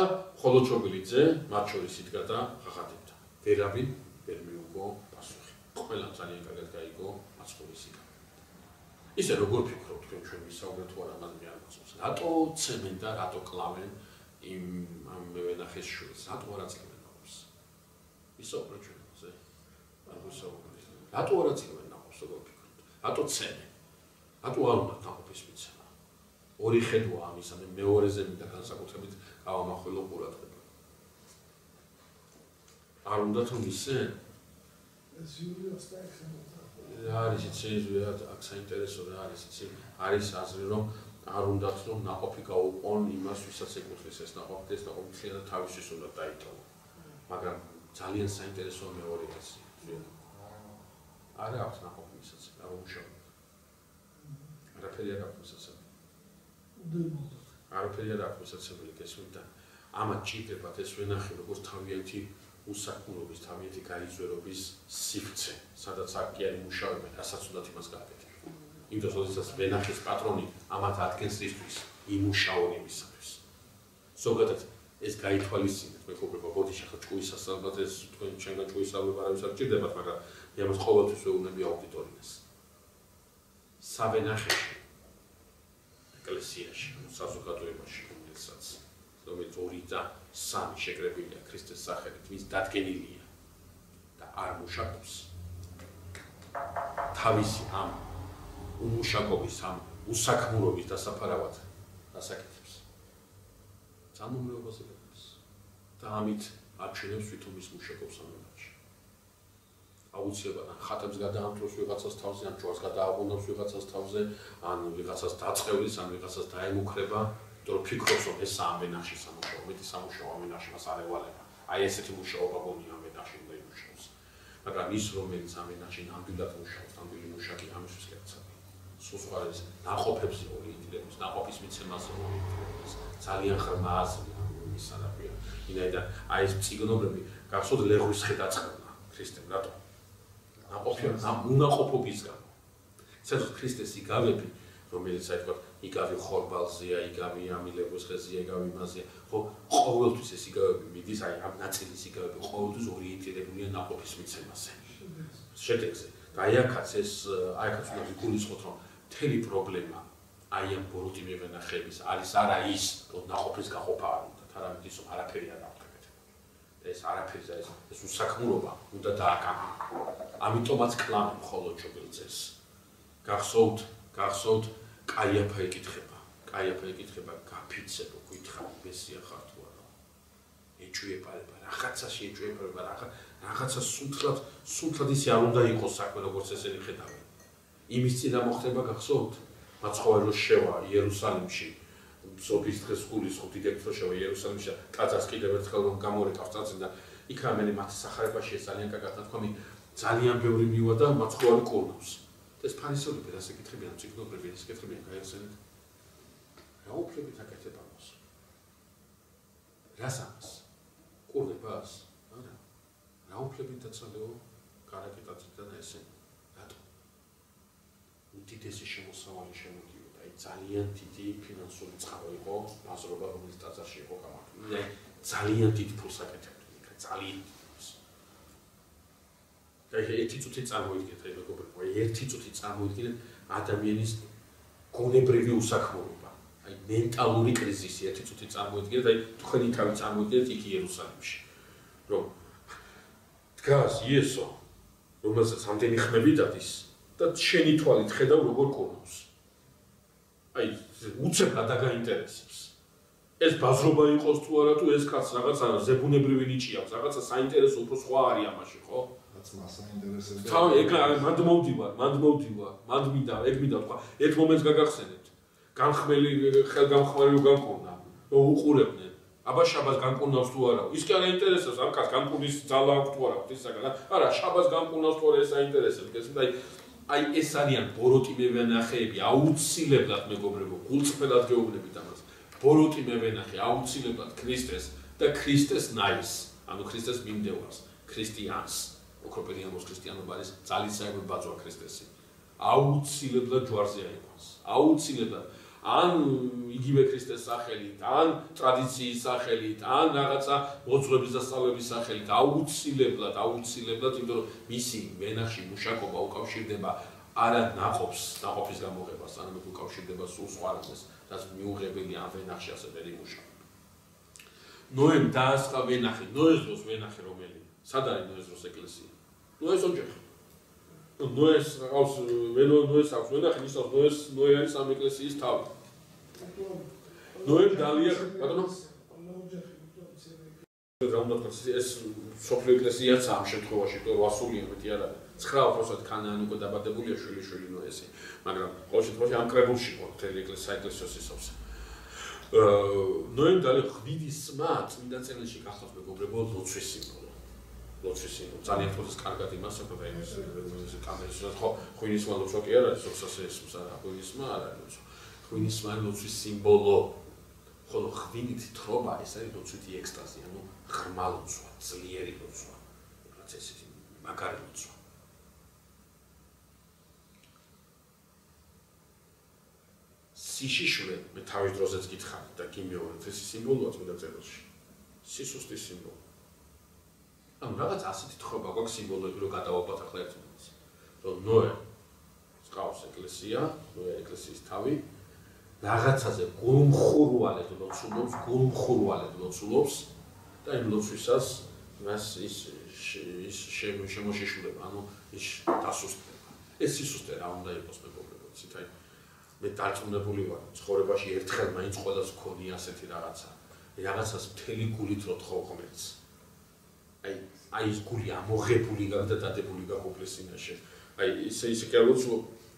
ხოლოჩობილი ძე მათ შორის იდგა და ხახატებდა. ვერავინ ვერ მიუგო პასუხი. ყველამ ძალიან კარგად გაიგო მაცხოვრის იგავი. ისე როგორ ფიქრობთ, ჩვენ ვისაუბრეთ თუ არა ამაზე არ მახსოვს. რატო ცემენ და რატო კლავენ ამ ვენახის შვილს? რატო არ აწევენ ნაყოფს? ვისაუბრეთ ჩვენ ამაზე? არ ვისაუბრეთ. რატო არ აწევენ ნაყოფს, როგორ ფიქრობთ? რატო ცემენ? რატო არ უნდა ნაყოფის მიცემა? ორი ხედვა ამისა, მე მეორეზე მინდა განსაკუთრებით გავამახვილო ყურადღება. არ უნდა თუ მისცენ? ეს იულიოს ტექსტი. არის იცი, აქ საინტერესო რა არის იცი, არის აზრი რომ არ უნდათ რომ ნაყოფი გაუყონ იმას, ვისაც ეკუთვნის ეს ნაყოფი, ეს ნაყოფი შეიძლება თავისთვის უნდა დაიტოვო. მაგრამ ძალიან საინტერესოა მეორე აზრი. არა აქვს ნაყოფი ისაც, არ უმუშავებთ. არაფერი არ აქვს ისაც. არაფერი არ აქვს მოსაცემელი გესმით და ამათ ჭირდებათ ეს ვენახი როგორც თავიანთი უსაქმურობის, თავიანთი გაიზვერობის სივრცე, სადაც აქ კი არის მუშაობა, რასაც უნდათ იმას გააკეთებთ. იმიტომ როდესაც ვენახის პატრონი ამათ ადგენსისთვის იმუშაონებისათვის. ზოგადად ეს გაითვალისწინეთ, მეგობრებო, ბოდიში ახლა ჭუისას ალბათ ეს თქვენ ჩვენგან ჭუისავება არავის არ ჭირდებათ, მაგრამ მე ამას ყოველთვის ვეუბნები აუდიტორიას. სავენახეში, ეკლესიაში, საზოგადოებაში, რომელსაც რომელიც 2 და 3 შეკრებილია ქრისტეს სახელით, ვის დადგენილია და არ მუშაკობს. თავისი ამ უმუშაკობის, ამ უსაქმურობის დასაფარავად დასაკეთებს. ძალმომრეობაზე გაკეთებს და ამით აჩვენებს ვითომ ის მუშაკობს ამ ენაში. აუცილებლად ან ხატებს გადაამტვროს ვიღაცას თავზე, ან ჯვარს გადააყუნავს ვიღაცას თავზე, ან ვიღაცას დაწყევლის, ან ვიღაცას დაემუქრება, იმიტომ რომ ფიქრობს, რომ ეს ამ ენაში სამუშაო, მეტი სამუშაო ამ ენაში მას არ ევალება. აი ესეთი მუშაობა გონი ამ ენაში უნდა იმუშაოს. მაგრამ ის რომელიც ამ ენაში ნამდვილად მუშაობს, ნამდვილი მუშაკი ამისთვის კეთდება. სულ სხვა არის ნაყოფებზე ორიენტირების, ნაყოფის მიცემაზე ორიენტირების, ძალიან ღრმა აზრი ის არაფერია. ვინაიდან აი ეს ციგნობრები გახსოვთ ლეღვის ხელდაწყებნა ქრისტემ, რატო? უნაყოფობის გამო. სადაც ქრისტეს იგავები, რომელიც აი თქვა, იგავი ხორბალზეა, იგავი ამილების ხეზია, იგავი იმაზეა, ხო, ყოველთვის ეს იგავები მიდის, აი ამ ნაწილის იგავები ყოველთვის ორიენტირებულია ნაყოფის მიცემაზე. შედეგზე. და აი აქაც უნდა გულისხმოთ, რომ მთელი პრობლემა აი ამ ბოროტი მევენახეების არის არა ის, რომ ნაყოფის გაყოფა არ უნდა, არამედ ის, რომ არაფერი არ აღწევთ. ეს არაფერი და ეს უსაქმურობა უნდა დააკავო. ამიტომაც კლავენ მხოლოდ ჩობილძეს. გახსოვთ კაიაფა ეკითხება, გაფიცებო, გითხრა, მესია ხარ თუ არა. ეჭვიებარება, რაღაცა შეეჭვიებარება, რაღაცა სუნთლად ისე არ უნდა იყოს საქმე, როგორც ესენი ხედავენ. იმის წინ მოხდება გახსოვთ, მაცხოვარი რო შევა იერუსალიმში, სოფის დღეს გულის დიდებს რო შევა იერუსალიმში, ტაძარს კიდევ ერთხელ გამორეკავს წაწინ და იქ რამენი მათი სახარებაში ეს ძალიან კარგად ნათქვამი, ძალიან ბევრი მივა და მაცხოვარი კურნავს. ეს ფარისევლები რას ეკითხებიან, ციგნობრები ეს ეკითხებიან, გაიხსენეთ. რა უფლებით აკეთებ ამას? რას ამას? კურნებას? არა. რა უფლებით დაცალეო კარაკეტაციდან ესენი? რატო? უდიდესი შემოსავალი შემოდიოდა, აი ძალიან დიდი ფინანსური წყარო იყო, ბაზრობა რომელიც ტაძარში იყო გამართული. აი ძალიან დიდ ფულს აკეთებდნენ, ძალიან ერთი წუთი წარმოიდგინეთ, აი მეგობრებო, ერთი წუთი წარმოიდგინეთ ადამიანის გონებრივი უსაქმურობა, აი მენტალური კრიზისი, ერთი წუთი წარმოიდგინეთ, აი თქვენი თავი წარმოიდგინეთ იქ იერუსალიმში, რომ დგას იესო, რომელსაც ამდენი ხმები დადის და შენი თვალით ხედავ როგორ კურნავს. აი უცებრად დაგაინტერესებს. ეს ბაზრობა იყოს თუ არა თუ ეს კაც რაღაცა ზებუნებრივი ნიჭი აქვს, რაღაცა საინტერესო უფრო სხვა არის ამაში, ხო? თავი ეგ მანდ მოვდივარ, მანდ მინდა თქვა, ერთ მომენტს გაგახსენებთ. ხელგამხმარი უგანკურნა, რომ უყურებდნენ. აბა შაბას განკურნავს თუ არა? ის კი არ აინტერესებს, ამ კაც განკურნის ძალა აქვს თუ არა, ღვთისაგან. არა, შაბას განკურნავს თუ არა, ეს აინტერესებს. გესმით, აი ეს არიან ბოროტი მევენახეები, აუცილებლად მეგობრებო, გულწრფელად გეუბნებით ამას. ბოროტი მევენახე აუცილებლად ქრისტეს და ქრისტეს ნაის, ანუ ქრისტეს მიმდევარს, ქრისტიანს. ოქროპედიანოს ქრისტიანობა არის ძალისწრაფი ბაძვა ქრისტესი. აუცილებლად ჯვარზე აიყვანს. აუცილებლად ან იგივე ქრისტეს სახელით, ან ტრადიციის სახელით, ან რაღაცა მოძღვრების დასწავლების სახელით, აუცილებლად, იმიტომ რომ მისი ვენახში მუშაკობა უკავშირდება არა ნაყოფის გამოღებას, არამედ უკავშირდება სულ სხვა რამეს, რაც მიუღებელი ამ ვენახში ასე ვერ იმუშავება. ნოემ დაასხა ვენახი, ნოეს დროს ვენახი რომელია? სად არის ნოეს დროს ეკლესია? ნოეს ოჯახი. ნოეს აქვს ვენახი, ნიშნავს ნოე არის ამ ეკლესიის თავი. ნოემ დალია, ბატონო? რა უნდა თქვა, ეს სოფლიო ეკლესიაც ამ შემთხვევაში, თუ 800 მეტი არ არის. 9 უბრალოდ ქანანი უკვე დაბადებულია შვილი ნოესი, მაგრამ ყოველ შემთხვევაში ამ კრებულში იყო მთელი საეკლესიო სისავსე. ნოემ დალია ღვიდისმა წმინდა წერილში გახსოვთ მეგობრებო, ლოცვის სიმბოლო. ძალიან თვითონ კარგად იმას აქვს და იმის კამერაში ხო ღვინისმა ლოცვა კი არ არის, ოქსასეს არა, ღვინისმა არ არის ლოცვა. ღვინისმა ლოცვის სიმბოლო. ხოლო ღვინით თრობა ეს არის ლოცვითი ექსტაზი, ანუ ღრმა ლოცვა, ძლიერი ლოცვა, რაც ესეთი მაგარი ლოცვა. სიშიშვე მე თავის დროზეც გითხარი და გიმეორებ ეს სიმბოლოა წმინდა წერილში. სისუსტის სიმბოლო. ანუ რაღაც ასეთი თხრობა გვაქვს სიმბოლოები რომ გადავაბათ ახლა ერთმანეთს. რომ ნოე ყავს ეკლესია, ნოე ეკლესიის თავი რაღაცაზე გულმხურვალედ ლოცულობს და იმ ლოცვისას მას ის შემოშიშულება, ანუ ის დასუსტება. ეს სისუსტე რა უნდა იყოს მეგობრებო, იცით აი მე დარწმუნებული ვარ, ცხოვრებაში ერთხელ მაინც ყველას გქონია ასეთი რაღაცა. რაღაცას მთელი გულით რო თხოვ ღმერთს. აი ეს გული ამოღებული გაქვს და დადებული გაქვს უფლის წინაშე. აი ისე კი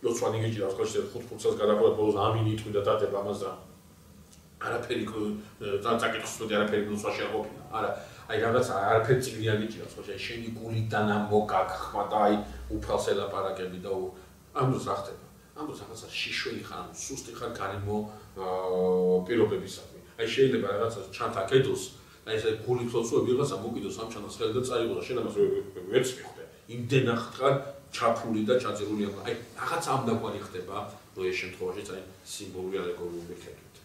ლოცვანი გიჭირავს, ხოლმე 5 ფუნქციას გადაყოლებ ბოლოს ამინი იტყვი და დადება ამას და არაფერი წაკითხვის არაფერი ლოცვაში არ ყოფილა. არა, აი რაღაც არაფერი წიგნი არ გიჭირავს, ხოლმე შენი გულიდან ამოგაგხმა და აი უფალს ელაპარაკები და ამ დროს რა ხდება? ამ დროს რაღაცა შიშველი ხარ, სუსტი ხარ გარემო პირობებისადმი. აი შეიძლება რაღაცას ჩანთა კედელს, აი ეს გულით ლოცვები რაღაცა მოკიდოს ამ ჩანას ხელი და წაიღო და შენ ამას ვერც მიხვდე. იმდენ ახტყარ ჩაფული და ჩაძირული ამ. აი რაღაც ამდაგვარი ხდება, რომ ეს შემთხვევაში აი სიმბოლური ალეგორიული მიხედვით.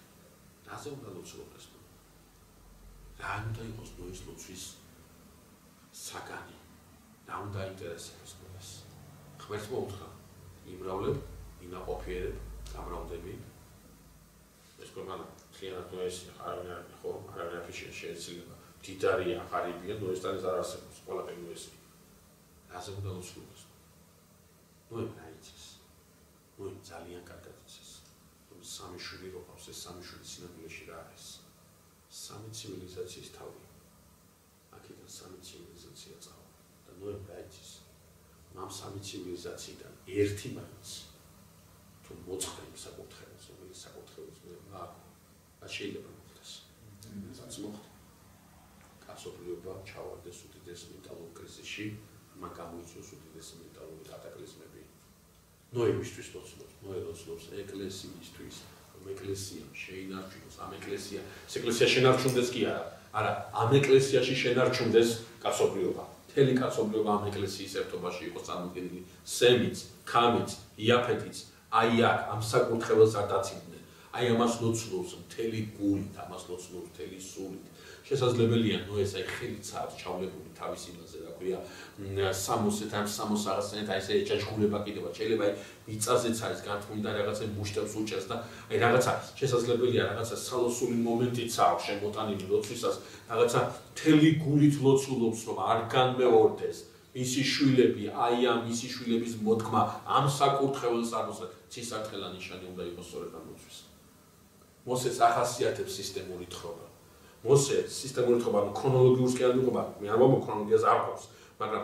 რაზე უნდა ლოცულობდეს? რა უნდა იყოს ნოის ლოცვის საგანი? რა უნდა ინტერესებს ნოეს? ღმერთს მოუთხა იმრავლებ, ინაყოფიერებ, გამრავლდები. ეს ქვეყანა ხიანად ნოეს არაფერი შეიძლება. დიდარია, ღარიბია, ნოესთან ეს არ არსებობს, ყველაფერი ნოესი. რაზე უნდა ლოცულობდეს? ნოე რაიცის. ნოე ძალიან კარგად იცის. რომ სამი შვილი რო ყავს, ეს სამი შვილი სინამდვილეში რა არის? სამი ცივილიზაციის თავი. აქედან სამი ცივილიზაცია წავა. და ნოე რაიცის. ამ სამი ცივილიზაციიდან ერთი მაინც თუ მოწყდა იმ საკუთრებას, რომელიც საკუთრებას მე არ შეიძლება მოხდეს. რაც მოხდა. კაცობრიობა ჩავარდეს უდიდეს მეტალურ კრიზისში, მაგ გამოიწვიოს უდიდესი მეტალური კატაკლიზმები. ნოემისთვის ლოცულობს, ნოე ლოცულობს ეკლესიისთვის, რომ ეკლესია შეინარჩუნოს, ამ ეკლესია შენარჩუნდეს კი არა, ამ ეკლესიაში შენარჩუნდეს კაცობრიობა. მთელი კაცობრიობა ამ ეკლესიის ერთობაში იყოს წარმოდგენილი. სემიც, ქამიც, იაფეთიც, აი აქ ამ საკურთხეველს არ დაცინდნენ. აი ამას ლოცულობს მთელი გულით, ამას ლოცულობს მთელი სულით. შესაძლებელია ნოეს აი ხელით აქვს ჩავლებული თავის იმაზე, რა ქვია, 60 რაღაცნაირად აი ესე ეჭაჭგულება კიდევა. შეიძლება აი მიწაზეც არის განთქმული რაღაცა მუშტებს უჭერს და აი რაღაცა შესაძლებელია რაღაცა სალოსული მომენტიც აქვს შემოტანილი ლოცვისას, რაღაცა მთელი გულით ლოცულობს, რომ არ განმეორდეს მისი შვილები, აი ამ მისი შვილების მოდგმა ამ საკურთხეველს აღმოსა ცისარტყელა ნიშანი უნდა იყოს სწორედ ამ ლოცვის. მოსეს ახასიათებს სისტემური თხრობა. მოსე სისტემური თხრობა, ანუ ქრონოლოგიურს კი არ მიყვება, მე არ ვამბობ ქრონოლოგიას არ გვაქვს, მაგრამ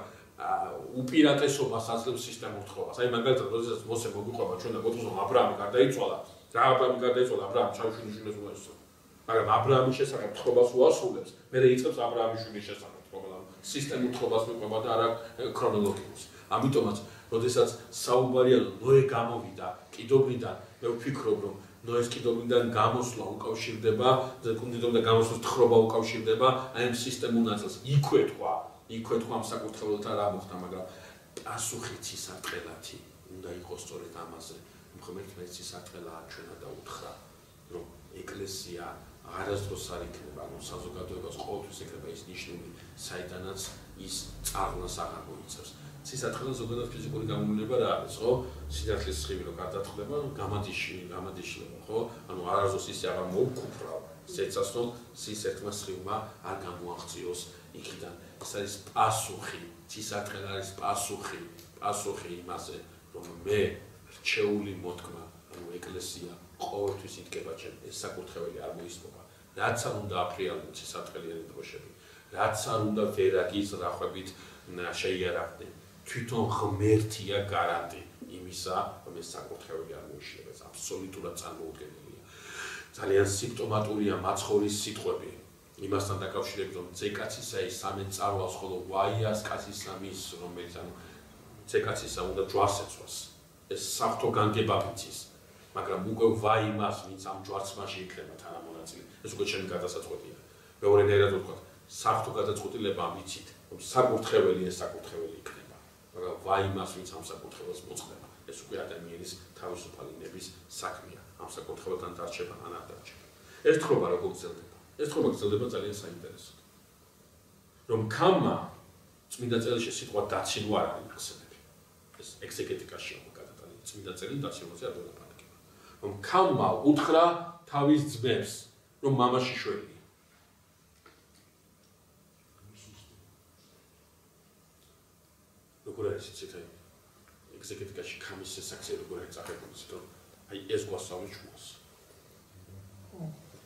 უპირატესობას აძლევს სისტემურ თხრობას. აი მაგალითად, როდესაც მოსე მოგიყვება ჩვენ და გვეთქვას, რომ აბრაამი გარდაიცვალა, რა აბრაამი გარდაიცვალა, აბრაამი ჩავშვილიშვილებს უესწრო. მაგრამ აბრაამის შესახებ თხრობას უასრულებს, მერე იწყებს აბრაამის შვილის შესახებ თხრობა, სისტემურ თხრობას მიყვება და არა ქრონოლოგიურს. ამიტომაც, როდესაც საუბარია ნოე გამოვიდა კიდობნიდან, მე ვფიქრობ, რომ ნოეს კიდობნიდან გამოსვლა უკავშირდება, კიდობნიდან გამოსვლის თხრობა უკავშირდება აი ამ სისტემურ ნაწილს. იქვე თქვა ამ საკურთხეველთან რა მოხდა, მაგრამ პასუხი ცისარტყელათი უნდა იყოს სწორედ ამაზე. ღმერთმა ცისარტყელა აჩვენა და უთხრა, რომ ეკლესია არასდროს არ იქნება, ანუ საზოგადოებას ყოველთვის იქნება ის ნიშნული, საიდანაც ის წარღლას აღარ მოიცავს. ცისარტყელა ზოგადად ფიზიკური გამომდინება რა არის, ხო? სინათლის სხივი რო გადაწყდება, გამადიშლება, ხო? ანუ არასდროს ისე აღარ მოუქუფრავ, ზეცას რომ სის ერთმა სხივმა არ გამოაღწიოს იქიდან. ეს არის პასუხი, ცისარტყელა არის პასუხი იმაზე, რომ მე რჩეული მოდგმა, ანუ ეკლესია ყოველთვის იდგება ჩემ, ეს საკურთხეველი არ მოისმობა. რაც არ უნდა აფრიალო ცისარტყელიანი დროშები, რაც არ უნდა ვერაგის რახვებით შეიარაღდნენ. თვითონ ღმერთია გარანტი იმისა, რომ ეს საკურთხეველი არ მოიშლება, ეს აბსოლუტურად წარმოუდგენელია. ძალიან სიმპტომატურია მაცხოვრის სიტყვები. იმასთან დაკავშირებით, რომ ძეკაცისა ის სამენ წარვალს, ხოლო ვაიას კაცისა მის, რომელიც ანუ ძეკაცისა უნდა ჯვარს ეცვას. ეს საფრთხო განგება ვიცის. მაგრამ უკვე ვაი იმას, ვინც ამ ჯვარცმაში იქნება თანამონაწილე. ეს უკვე ჩემი გადასაწყვეტია. მეორენაირად ვთქვათ, საღვთო გადაწყვეტილება მიცით, რომ საკურთხეველი ეს საკურთხეველი იქნება. მაგრამ ვაი იმას, ვინც ამ საკურთხეველს მოწყდება. ეს უკვე ადამიანის თავისუფალი ნების საქმეა. ამ საკურთხეველთან დარჩება ან არ დარჩება. ეს თხრობა როგორ გრძელდება? ეს თხრობა გრძელდება ძალიან საინტერესოდ. რომ ქამა წმინდა წერილში სიტყვა დაცინო არ არის ნახსენები. ეს ეგზეგეტიკაშია გადატანილი. წმინდა წერილი დაცინოზე არ დაბანაკება. რომ ქამა უთხრა თავის ძმებს, რომ მამა შიშველია. როგორ არის იცით აი ეგზეგეტიკაში ქამის სექსი როგორ არის წახებული, რომ აი ეს გვასწავლებს ჩვენს.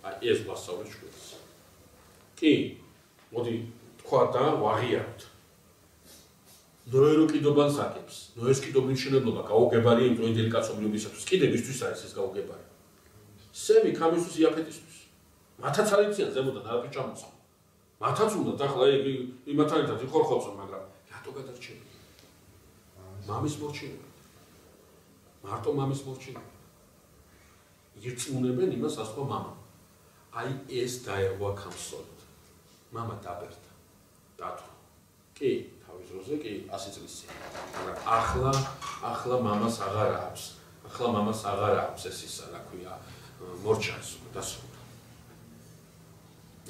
აი ეს გვასწავლებს ჩვენს. კი, მოდი თქვა და ვაღიაროთ. ნოერო კიდობანს აკეთებს. ნოეს კიდობნის მშენებლობა გაუგებარია იმ დროინდელი კაცობრიობისათვის. კიდე მისთვის არის ეს გაუგებარი. სემი ქამისთვის იაფეტისთვის. მათაც არიციან ზემოდან არაფერი ჩამოწყო. მათაც უნდა ახლა იმათთან ერთად იხორხობსო, მაგრამ რატო გადარჩენილი? მამის მორჩილება. მარტო მამის მორჩილება. ირწმუნებენ იმას, ასხვა მამა. აი ეს დაერღვა ქამსოლოდ. მამა დაბერდა. დათო. კი, თავის დროზე კი 100 წლის წინ. მაგრამ ახლა მამას აღარ აქვს. ახლა მამას აღარ აქვს ეს ისა, რა ქვია, მორჩას დასრულდა.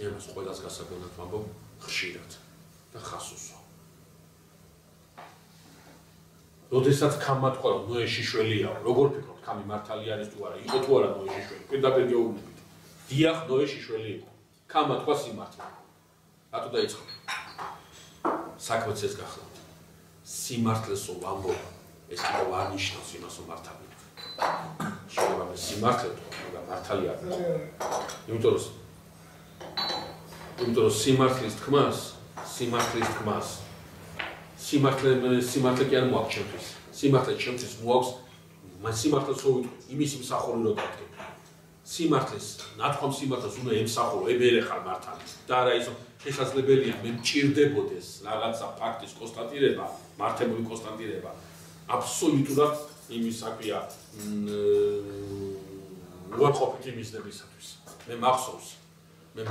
იმას ყველას გასაგონად ვამბობ ხშირად და ხასუსო. როდესაც ქამა თქვა, რომ ნოე შიშველიაო, როგორ ფიქრობთ, ქამი მართალი არის თუ არა? იყო თუ არა ნოე შიშველი? პირდაპირ გეუბნებით. დიახ, ნოე შიშველი იყო. ქამა თქვა სიმართლე. რატო დაიწყო? საქმეც ეს გახლავთ. სიმართლესო ვამბობ, ეს კიდევ არ ნიშნავს იმას, რომ მართალი ვარ. შეიძლება მე სიმართლე თქვა, მაგრამ მართალი არ ვარ. იმიტომ რომ სიმართლის თქმას სიმართლე კი არ მოაქვს ჩემთვის. სიმართლე ჩემთვის მოაქვს, სიმართლეს რო ვიტყვი, იმის მსახური რო დადგე. სიმართლეს, ნათქვამ სიმართლეს უნდა ემსახურო, ებერე ხარ მართალი. და არა ისო შესაძლებელია მე მჭირდებოდეს რაღაცა ფაქტის კონსტატირება, მართებული კონსტატირება. აბსოლუტურად იმის საქმეა უარყოფითი მიზნებისათვის. მე მახსოვს, მე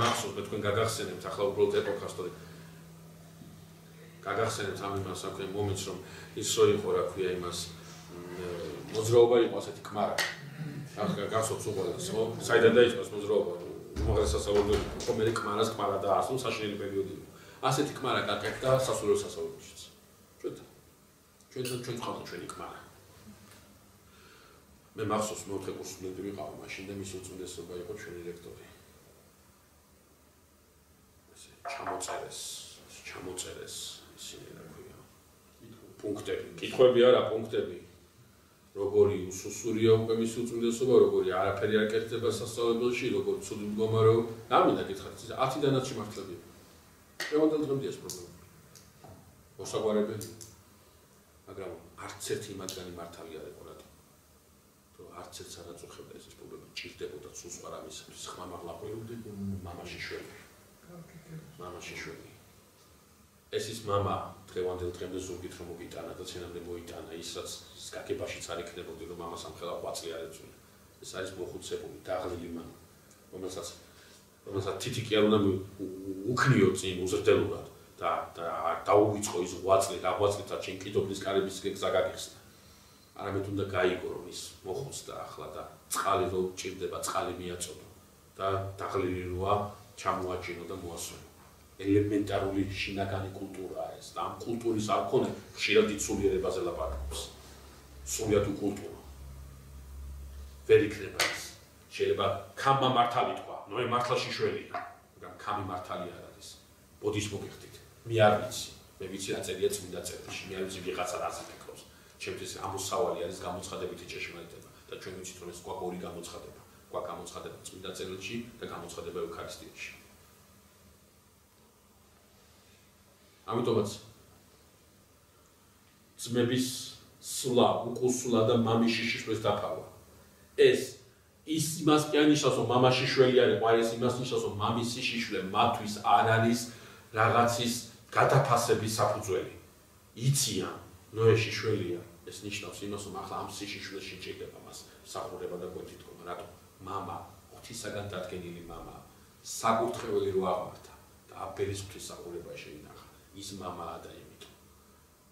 თქვენ გაგახსენებთ ახლა უბრალოდ ეპოქას თორე გაგახსენებთ ამ იმას საქმე მომენტს რომ ის რო იყო რა ქვია იმას მოძრაობა იყო ასეთი კმარა. ახლა გასწორს უყურებს ხო? საიდან დაიწყოს მოძრაობა? უმაღლეს სასწავლებლებში კომერი კმარას კმარა დაასრულა საშინელი პერიოდი იყო. ასეთი კმარა გაკეთდა სასულიერო სასწავლებელშიც. ჩვენ ყავდა ჩვენი კმარა. მე მახსოვს მეოთხე კურსის სტუდენტი ვიყავ მაშინ და მისი უწმიდესობა იყო ჩვენი რექტორი. ესე ჩამოწერეს ისინი რა ქვია. პუნქტები, კითხვები არა, პუნქტები. როგორი უსუსურია უკვე მისი უწმიდესობა, როგორი არაფერი არ კეთდება სასწავლებელში, როგორი ცუდი მდგომარეობა. რა მინდა გითხრათ, 10-დანაც შემართლებია. დღევანდელ დღემდე ეს პრობლემა. მოსაგვარებელია. მაგრამ არც ერთი მათგანი მართალი არ იყო რატო? არც ერთს არ აწუხებდა ეს პრობლემა. ჭირდებოდა სულ სხვა რამისათვის. ხმამაღლაყვილობდი მამაში შველი. ეს ის მამა დღევანდელ დღემდე ზურგით რომ მოგიტანა და ცენამდე მოიტანა ის რაც გაგებაშიც არ იქნებოდი რომ მამას ამ ხელა ყვაწლი არ ეწვია. ეს არის მოხუცებული, დაღლილი მამა, რომელსაც თითი კი არ უნდა უქნიო წინ უზრდელურად და დაუვიწყო ის ყვაწლი, რა ყვაწლითაც შენ კიდობნის კარების გზა გაგიხსნა. არამედ უნდა გაიგო რომ ის მოხუცდა ახლა და წყალი რო ჭირდება, წყალი მიაწოდო და დაღლილი როა ჩამოაჩინო და მოასვენო. ელემენტარული შინაგანი კულტურაა ეს და ამ კულტურის არ ქონე ხშირად იცულიერებაზე ლაპარაკობს. სულიად უკულტურო. ვერ იქნება ეს. შეიძლება ქამა მართალი თქვა, ნოე მართლა შიშველია, მაგრამ ქამი მართალი არ არის. ბოდის მოგიხდით. მე არ ვიცი. მე ვიცი რა წერია წმინდა წერილში. მე არ ვიცი ვიღაცა რაზე ფიქრობს. ჩემთვის ამოსავალი არის გამოცხადებითი ჭეშმარიტება და ჩვენ ვიცით რომ ეს გვაქვს ორი გამოცხადება. გვაქვს გამოცხადება წმინდა წერილში და გამოცხადება ევქარისტიაში. ამიტომაც ძმების სვლა, უკუსვლა და მამის შიშვლის დაფარვა. ეს იმას კი ანიშნავს, რომ მამა შიშველი არ იყო, ეს იმას ნიშნავს, რომ მამის შიშველი მათთვის არ არის რაღაცის გადაფასების საფუძველი. იციან, ნოე შიშველია, ეს ნიშნავს იმას, რომ ახლა ამ სიშიშვლეში ჭირდება მას საყურება და გვეთითქომა, რატომ? მამა, ღვთისაგან დადგენილი მამა, საკურთხეველი რო აღმართა და აბელის ღვთისმსახურება შეინახა. ის მამაა და იმიტომ.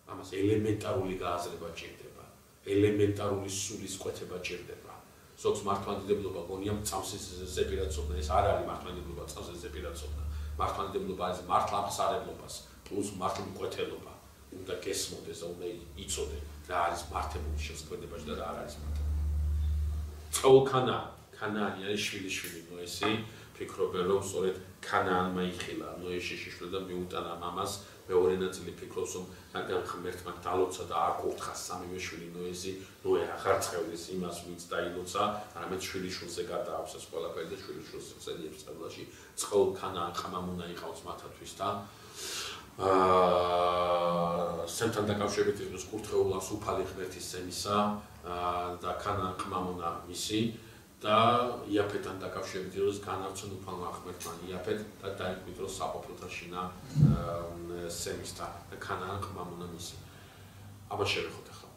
ამას ელემენტარული გააზრება ჭირდება, ელემენტარული სულის კვეთება ჭირდება. ზოგს მართლმადიდებლობა გონია წამსის ზეპირაცოდნა, ეს არ არის მართლმადიდებლობა, წამსის ზეპირაცოდნა. მართლმადიდებლობა არის მართლა აღსარებლობას პლუს მართლმკვეთელობა. უნდა გესმოდეს და უნდა იცოდე რა არის მართებული შესაძლებაში და რა არ არის მართებული. წყოულ ქანაანი არის შვილიშვილი ნოესი, ფიქრობენ რომ სწორედ ქანაანმა იხილა ნოეში შიშველი და მიუტანა მამას, მეორე ნაწილი ფიქრობს რომ რადგან ღმერთმა დალოცა და აკურთხა სამივე შვილი ნოესი, ნოე აღარ წევლის იმას ვინც დაილოცა, არამედ შვილიშვილზე გადააქვს ეს ყველაფერი და შვილიშვილს წერიებს წავლაში. წყოულ ქანაან ყმამ უნდა იყავს მათთვის და სემთან დაკავშირებით ის კურთხეულას უფალი ღმერთის სემისა და ქანაან ყმამ უნდა მისი და იაფეთთან დაკავშირებით ის განარჩენ უფალმა ღმერთმა იაფეთ და დაიმკვიდროს საყოფელთა შინა სემისთან და ქანაან ყმამ უნდა მისი. აბა შევეხოთ ახლა.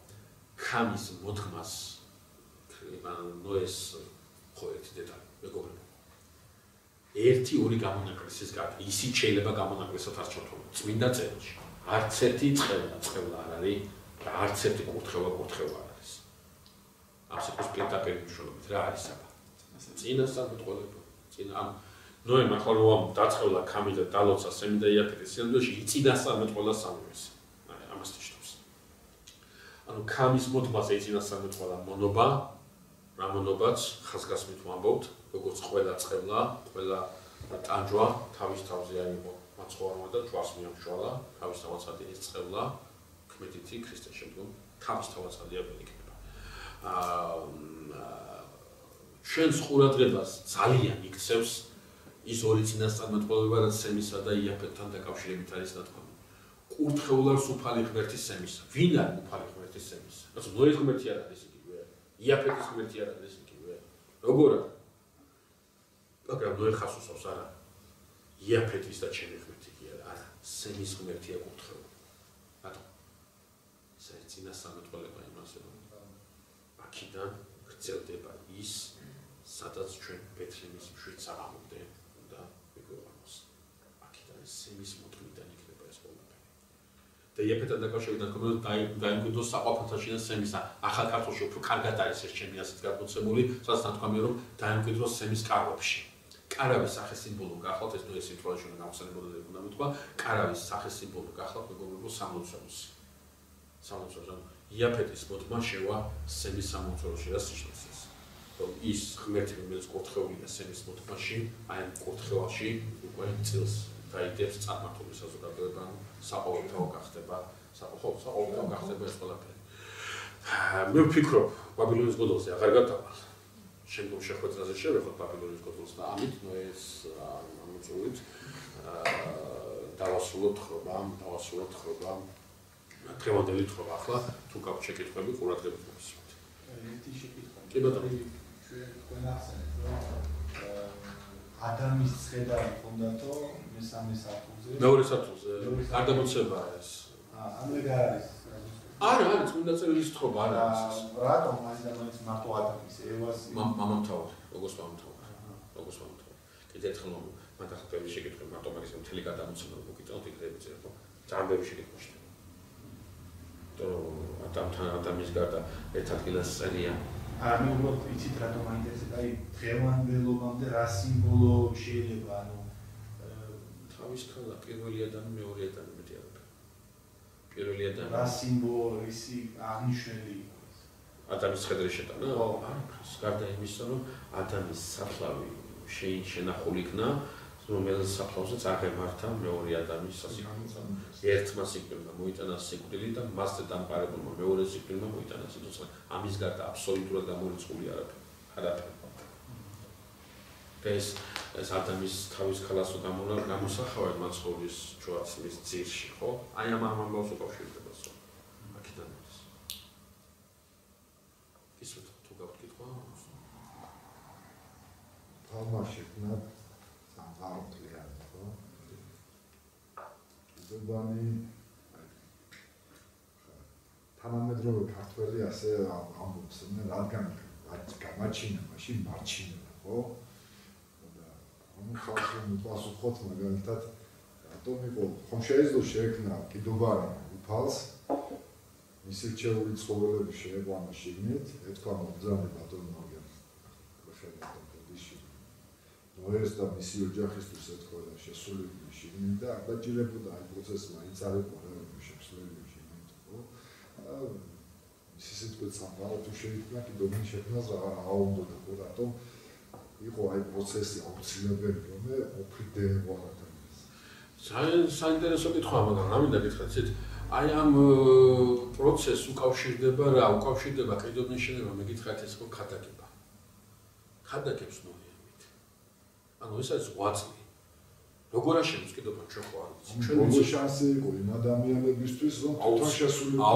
ქამის მოდგმას ნოეს ხო ერთი დეტალი მეგობრებო. ერთი ორი გამონაკლისის გარდა ისიც შეიძლება გამონაკლისად არ ჩართულიყო წმინდა წერილში. არც ერთი წყევლა არ არის და არც ერთი კურთხევა არ არის. ამ სიტყვის პირდაპირ მნიშვნელობით რა არის აბა? წინასწარმეტყველება. ამ ნოემ ახლა რომ დაწყევლა ქამი და დალოცა სემი და იაფეთი სინამდვილეში იწინასწარმეტყველა სამივეს. ამას ნიშნავს. ანუ ქამის მოდგმაზე იწინასწარმეტყველა მონობა, რა მონობაც ხაზგასმით ვამბობთ, როგორც ყველა წყევლა, ყველა ტანჯვა თავის თავზე აიღო მაცხოვარმა და ჯვარს მიამშვალა, თავის თავაცადი ეს წყევლა, ქმედითი ქრისტეს შემდგომ თავის თავაცადი იქნება. ჩვენს ყურადღებას ძალიან იქცევს ის ორი წინასწარმეტყველება, რაც სემისა და იაფეთთან დაკავშირებით არის ნათქვამი. კურთხეულას უფალი ღმერთის სემისა. ვინ არის უფალი ღმერთის სემისა? რაც ნოეს ღმერთი არ არის იგივე. იაფეთის ღმერთი არ არის იგივე. როგორ არის? მაგრამ ნოე ხას უსვავს არა. იაფეთის და ჩემი ღმერთი კი არა. სემის ღმერთია კურთხეული. რატომ? ეს წინასწარმეტყველება იმას რომ აქედან გრძელდება ის სადაც ჩვენ ბეთლემის მშვიდს აღამოვდე და მიგვეყაროს. აქედან სემის მოდგმიდან იქნება ეს ყველაფერი. და იაფეთთან დაკავშირებით ნათქვამი დაიმკვიდროს საყოფელთა შინა სემისა. ახალ ქართულში უფრო კარგად არის ეს ჩემი ასეთ გადმოცემული, სადაც ნათქვამია რომ დაიმკვიდროს სემის კარვებში. კარავის სახე სიმბოლო გახლავთ, ეს ნოეს სიტყვაში უნდა გავხსენებოდა და უნდა მეთქვა, კარავის სახე სიმბოლო გახლავთ მეგობრებო სამლოცველოს. სამლოცველოს იაფეთის მოდგმა შევა სემის სამლოცველოში რა ნიშნავს ეს? რომ ის ღმერთი რომელიც კურთხეულია სემის მოდგმაში, აი ამ კურთხევალში უკვე წილს დაიდებს წარმართული საზოგადოება, საყოველთაო გახდება, საყოველთაო გახდება ეს ყველაფერი. მე ვფიქრობ, ბაბილონის გოდოლზე აღარ გადავალ. შემდგომ შეხვედრაზე შევეხოთ ბაბილონის გოდოლს და ამით ნოეს ამოწურვით დავასრულოთ ხრობა, დღევანდელი თხრობა ახლა თუ გაქვთ შეკითხვები ყურადღებით მოგისურვებთ. ერთი შეკითხვა. კი ბატონო. ჩვენ ახსენეთ რომ ადამიანის ცხედარი ჰქონდათო მესამე სართულზე. მეორე სართულზე. გარდამოცებაა ეს. ანუ ეგ არის. არა, წმინდა წერილის თხრობა არა არის. რატომ მაინც მარტო ადამიანის ევას მამამთავარი, როგორც მამამთავარი. კიდევ ერთხელ მან ახლა ბევრი შეკითხვა მარტო მაგის მთელი გადამოცემა რო გიტანოთ იქნები წერო. ძალიან ბევრი შეკითხვა შეჭდა. ადამიანის გარდა ერთ ადგილას წერია. ანუ უბრალოდ იცით რატომ მაინტერესებს, აი დღევანდელობამდე რა სიმბოლო შეიძლება, ანუ თავის ქალა პირველი ადამიანი, მეორე ადამიანი მეტი არაფერი. პირველი ადამიანი. რა სიმბოლო ისი აღნიშნული იყოს? ადამიანის ხედრის შეტანა? ხო. გარდა იმისა, რომ ადამიანის საფლავი შენახული იქნა, რომელიც საფლავზეც აღემართა მეორე ადამიანის სასიკვდილს. ერთმა სიკვდილმა მოიტანა სიკვდილი და მასზე დამყარებულმა მეორე სიკვდილმა მოიტანა სიცოცხლე. ამის გარდა აბსოლუტურად გამორიცხული არაფერი. ეს ადამიანის თავის ქალას გამოსახავენ მაცხოვრის ჯვარცმის ძირში, ხო? აი ამ ამბავს უკავშირდება სულ. აქედან არის. ისეთ თუ გაქვთ კითხვა? თამაში ქნათ სამყაროთლიანი, ხო? უბანი თანამედროვე ქართველი ასე ამბობს, რადგან გამაჩინა, მაშინ მარჩინა, ხო? და ანუ ხალხი მოპასუხოთ მაგალითად რატომ იყო ხომ შეიძლება შეექმნა კიდობარი უფალს მისი რჩეული ცხოველები შეეყვანა შიგნით, ეთქვა მოგზაურე ბატონო მაგერ პროფესორ ბოდიში. ნოეს და მისი ოჯახისთვის ეთქვა და შესულებული შიგნით და არ დაჭირებოდა აი პროცესი მაინც არ იყო შეცვლილი შიგნით, ხო? მისი სიტყვით სამყარო თუ შეიქმნა კიდობარი შექმნას რა უნდა და ხო რატომ იყო აი პროცესი აუცილებელი რომ ოფრიდევა საინტერესო კითხვაა, მაგრამ რა მინდა გითხრათ, აი ამ პროცესს უკავშირდება რა, უკავშირდება კიდობნის შენება, მე გითხრათ ეს ხო ქადაგება. ქადაგებს ნოემით. ანუ ეს არის ღვაწლი. როგორ აშენებს კიდობან ჩვენ ხო არ ვიცი. ჩვენ ბოლო შანსი იყო იმ ადამიანებისთვის, რომ თვითონ შესულიყო.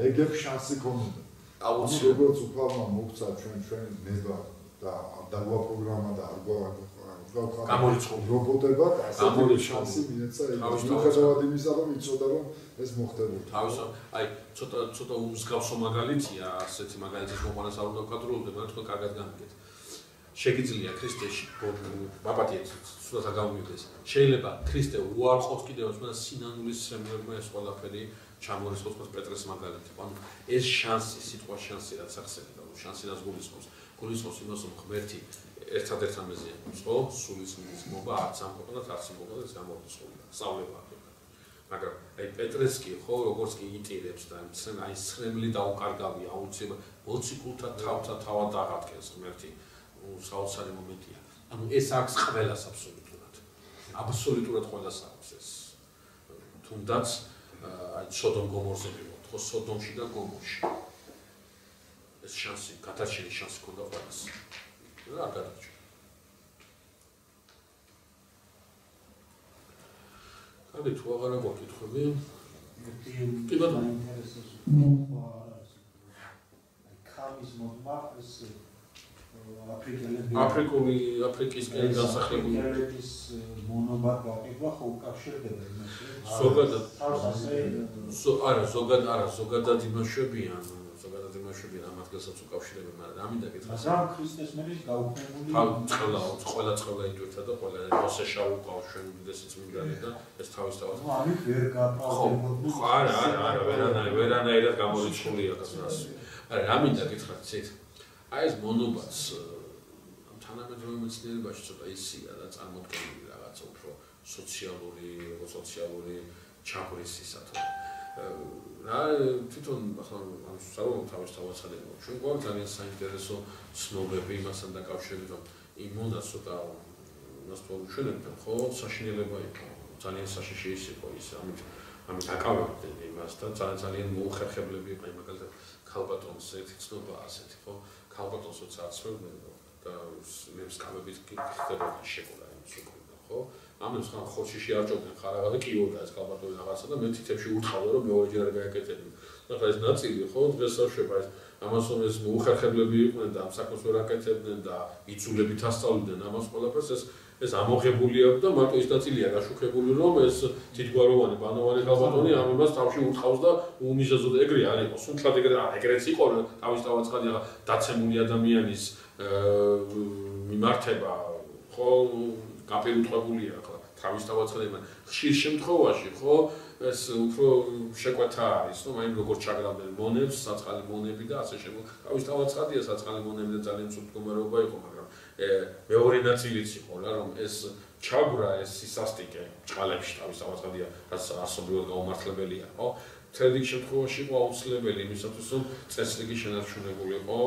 ეგებს შანსი ქონოდა. აუცილებლად როგორც უფალმა მოგცა ჩვენ ნება და დაგვა პროგრამა და არ გამორიცხული რობოტებად ასეთი შანსი მიეცა მიუხედავად იმისა რომ იცოდა რომ ეს მოხდებოდა. თავისთავად აი ცოტა უმსგავსო მაგალითია ასეთი მაგალითის მოყვანას არ უნდა ვკადრულობდე, მაგრამ თქვენ კარგად გამიგეთ. შეგიძლია ქრისტეში ბაბათი სულათა გამომივიდეს. შეიძლება ქრისტე უარყოფს კიდევაც, მაგრამ სინანულის სრემლებმა ეს ყველაფერი ჩამორიცხოს პეტრეს მაგალითი. ანუ ეს შანსი, სიტყვა შანსი რაც ახსენებდა, შანსი რაც გულისხმობს იმას რომ ღმერთი ერთადერთ ამაზე აქვს, ხო? სულის მიღება არც ამ ქვეყანას, არც იმ ქვეყანას გამორიცხულია. სწავლება აქედან. მაგრამ აი პეტრეს კი ხო, როგორც კი იტირებს და აი სრემლი დაუკარგავია, აუცილებლად მოციქულთა თავთა თავად აღადგენს ღმერთი. საოცარი მომენტია. ანუ ეს აქვს ყველას აბსოლუტურად. აბსოლუტურად ყველას აქვს ეს. თუნდაც აი სოდომ გომორზე მივხვდით, ხო, სოდომში და გომორში. ეს შანსი, გადარჩენის შანსი ქონდა ყველას. რა გადარჩა. კარგი, თუ აღარა გვაკითხები? კი ბატონო. ქამის მომმა ეს აფრიკისკენ დასახლებული აფრიკის მონობა გაყიდვა ხო უკავშირდება იმაში. ზოგადად იმაშვებიან ამ ადგილსაც უკავშირებენ, მაგრამ რა მინდა გითხრათ. მაგრამ ქრისტეს მერის გაუქმებული ყველა იტვირთა და ყველა მოსე შაუყავს ჩვენ უდიდესი წმინდანი და ეს თავისთავად. ამით ვერ გაპრობდებოდნენ. არა, ვერანაირად გამორიცხულია გასას. არა, რა მინდა გითხრათ ცით. აი ეს მონობაც თანამედროვე მეცნიერებაში ცოტა ისია და წარმოქმნილი რაღაცა უფრო სოციალური ჩაგვრისისათვის. რა თვითონ ახლა ამ საუბარს თავისთავად ხდება. ჩვენ გვაქვს ძალიან საინტერესო ცნობები იმასთან დაკავშირებით, რომ იმ მონას ცოტა მას თვალუჩვენებდნენ, ხო, საშინელება იყო. ძალიან საშიში იყო ის, ამით აკავებდნენ იმას და ძალიან მოუხერხებლები იყო, მაგალითად ქალბატონს ერთი ცნობა ასეთი, ხო? ქალბატონსაც აცნობდნენ და მე სკამებით ხდებოდა შეკურა იმ სუქრიდან, ხო? ამას ხან ხორშიში არ ჭობდნენ ხარაღა და კიოდა ეს ქალბატონი რაღაცა და მე თითებში უთხოვდა რომ მეორეჯერ არ გააკეთებინა. ახლა ეს ნაწილი ხო დღეს აღშვება ეს ამას რომ ეს მოუხერხებლები იყვნენ და ამ საქმეს ვერ აკეთებდნენ და იწულებით ასწავლიდნენ ამას ყველაფერს ეს ამოღებული აქვს და მარტო ის ნაწილია გაშუქებული რომ ეს თითგვაროვანი ბანოვანი ქალბატონი ამ იმას თავში უთხოვს და უმიზეზოდ ეგრე არ იყო. სუნთლად ეგრეც იყო რომ თავისთავად ცხადია დაცემული ადამიანის მიმართება ხო გაპირუტყვებულია ახლა თავისთავად ცხადია ხშირ შემთხვევაში ხო ეს უფრო შეკვეთა არის რომ აი როგორ ჩაგრავდნენ მონებს, საწყალი მონები და ასე შემდეგ. თავისთავად ცხადია საწყალი მონები და ძალიან ცუდ მდგომარეობა იყო, მაგრამ მეორე ნაწილიც იყო რა რომ ეს ჩაგვრა ეს სისასტიკე ჭყალებში თავისთავად ცხადია რაც ასობრივად გაუმართლებელია, ხო? თერდიკ შემთხვევაში იყო აუცილებელი იმისათვის რომ წესრიგი შენარჩუნებულიყო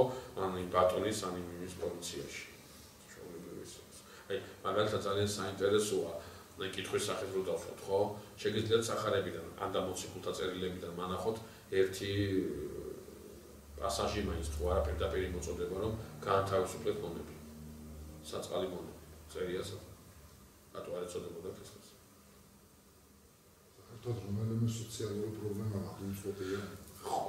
ან იმ ბატონის ან იმის პოლიციაში. აი მაგალითად ძალიან საინტერესოა კითხვის სახით რო დავხოთ, ხო? შეგიძლიათ სახარებიდან ან და მოციქულთა წერილებიდან მანახოთ ერთი პასაჟი მაინც თუ არა პირდაპირ მოწოდება რომ გაანთავისუფლეთ მონები. საწყალი მონები. წერიასაც. რატო არ ეწოდებოდა ქრისტეს? საქართველოს რომელიმე სოციალური პრობლემა აღნიშნულია.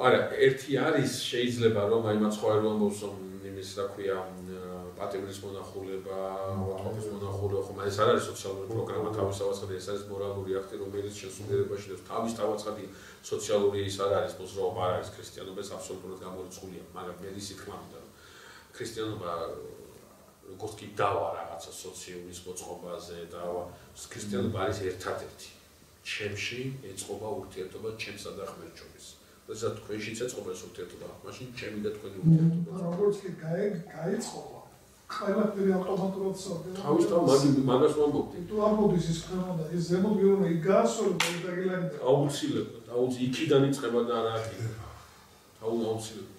არა, ერთი არის შეიძლება რომ აი მაცხოვარი ამბობს რომ იმის რა ქვია პატიმრის მონახულება, ავადმყოფის მონახულება, ხომ ეს არ არის სოციალური პროგრამა თავის თავაცხადია, ეს არის მორალური აქტი, რომელიც შენ სულიერებაში და თავის თავაცხადია სოციალური ის არ არის, მოძრაობა არ არის, ქრისტიანობა ეს აბსოლუტურად გამორიცხულია, მაგრამ მე ისე თქმა უნდა, ქრისტიანობა როგორც კი დავა რაღაცა სოციუმის მოწყობაზე და ქრისტიანობა არის ერთადერთი. ჩემში ეწყობა ურთიერთობა ჩემსა და ღმერთს შორის. როცა თქვენშიც ეწყობა ეს ურთიერთობა, მაშინ ჩემი და თქვენი ურთიერთობა. როგორც კი გაეწყობა, ყველაფერი ავტომატურად სორდება. თავის მაგას ვამბობდი. თუ ამბობდეს ის ხმოდა, ეს ზემოთ ვიურა იგასოლება იდაგილანი. აუცილებლად, იქიდან იწყება და არა აქედან. აუცილებლად.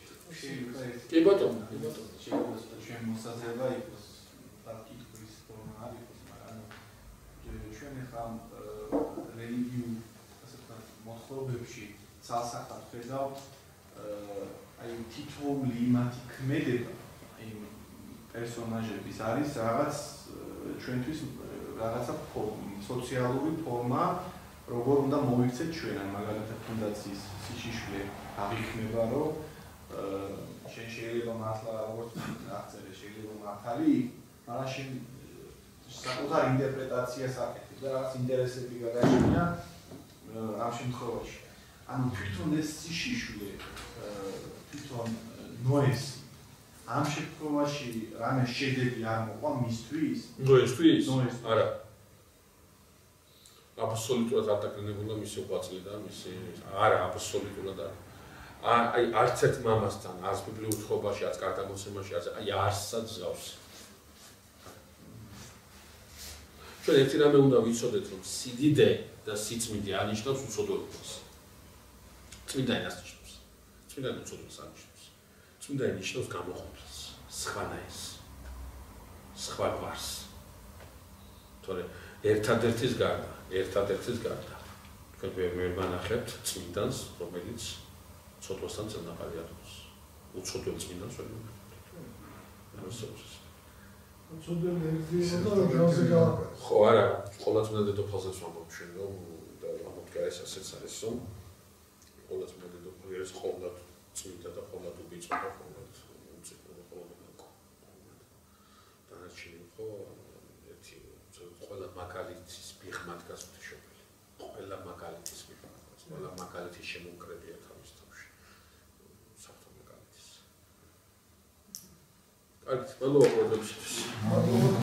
კი ბატონო, შეიძლება ჩვენ მოსაზრება იყოს დაკითხვის ფორმა არ იყოს, მაგრამ ჩვენ ახლა რელიგიურ ასე ვთქვათ მოთხრობებში ცალსახად ხედავთ აი თითოეული იმათი ქმედება აი პერსონაჟების არის რაღაც ჩვენთვის რაღაცა სოციალური ფორმა როგორ უნდა მოვიქცეთ ჩვენ ან მაგალითად თუნდაც ის სიშიშვლე აღიქმება რომ შენ შეიძლება მართლა როგორც აღწერე შეიძლება მართალი მაგრამ შენ საკუთარ ინტერპრეტაციას აკეთებ და რაღაც ინტერესები გადაჭრა ამ შემთხვევაში ანუ თვითონ ეს სიშიშვლე თვითონ ნოესი ამ შემთხვევაში რამე შედეგი არ მოყვა მისთვის ნოესთვის არა აბსოლუტურად არ დაკნინებულა მისი უყვაწლი და მისი არა აბსოლუტურად არა აი არც ერთ მამასთან არც ბიბლიურ თხრობაში არც კარტაგოცემაში არც აი არსად ზავს ჩვენ ერთი რამე უნდა ვიცოდეთ რომ სიდიდე და სიწმინდე ანიშნავს უცოდვებას წმინდანი არ ნიშნავს წმინდანი უცოდვებას ანიშნავს წმინდანი ნიშნავს გამოყოფას სხვანაირს სხვა გვარს თორე ერთადერთის გარდა თქვენ ვერ მანახებთ წმინდანს რომელიც ცოდვასთან წელნაყარი ატყობს. უცოდველ წმინდანს ვერ მოგხვდით. უცოდველი ერთია და ჯანზე გავაკეთე. ხო, არა, ყოველწმინდა დედოფალსაც ვამბობ ჩვენ, რომ და ამოდგა ეს ასეც არის, რომ ყოველწმინდა დედოფალი არის ყოველად წმინდა და ყოველად უბიწყო და ყოველად უწიფო და ყოველად მოკო. დანარჩენი ხო ერთი ყოველად მაგალითის მიღმა დგას ღვთისმშობელი. ყველა მაგალითის მიღმა დგას, ყველა მაგალითის შემოუკრებია თავის თავში. Alright, well,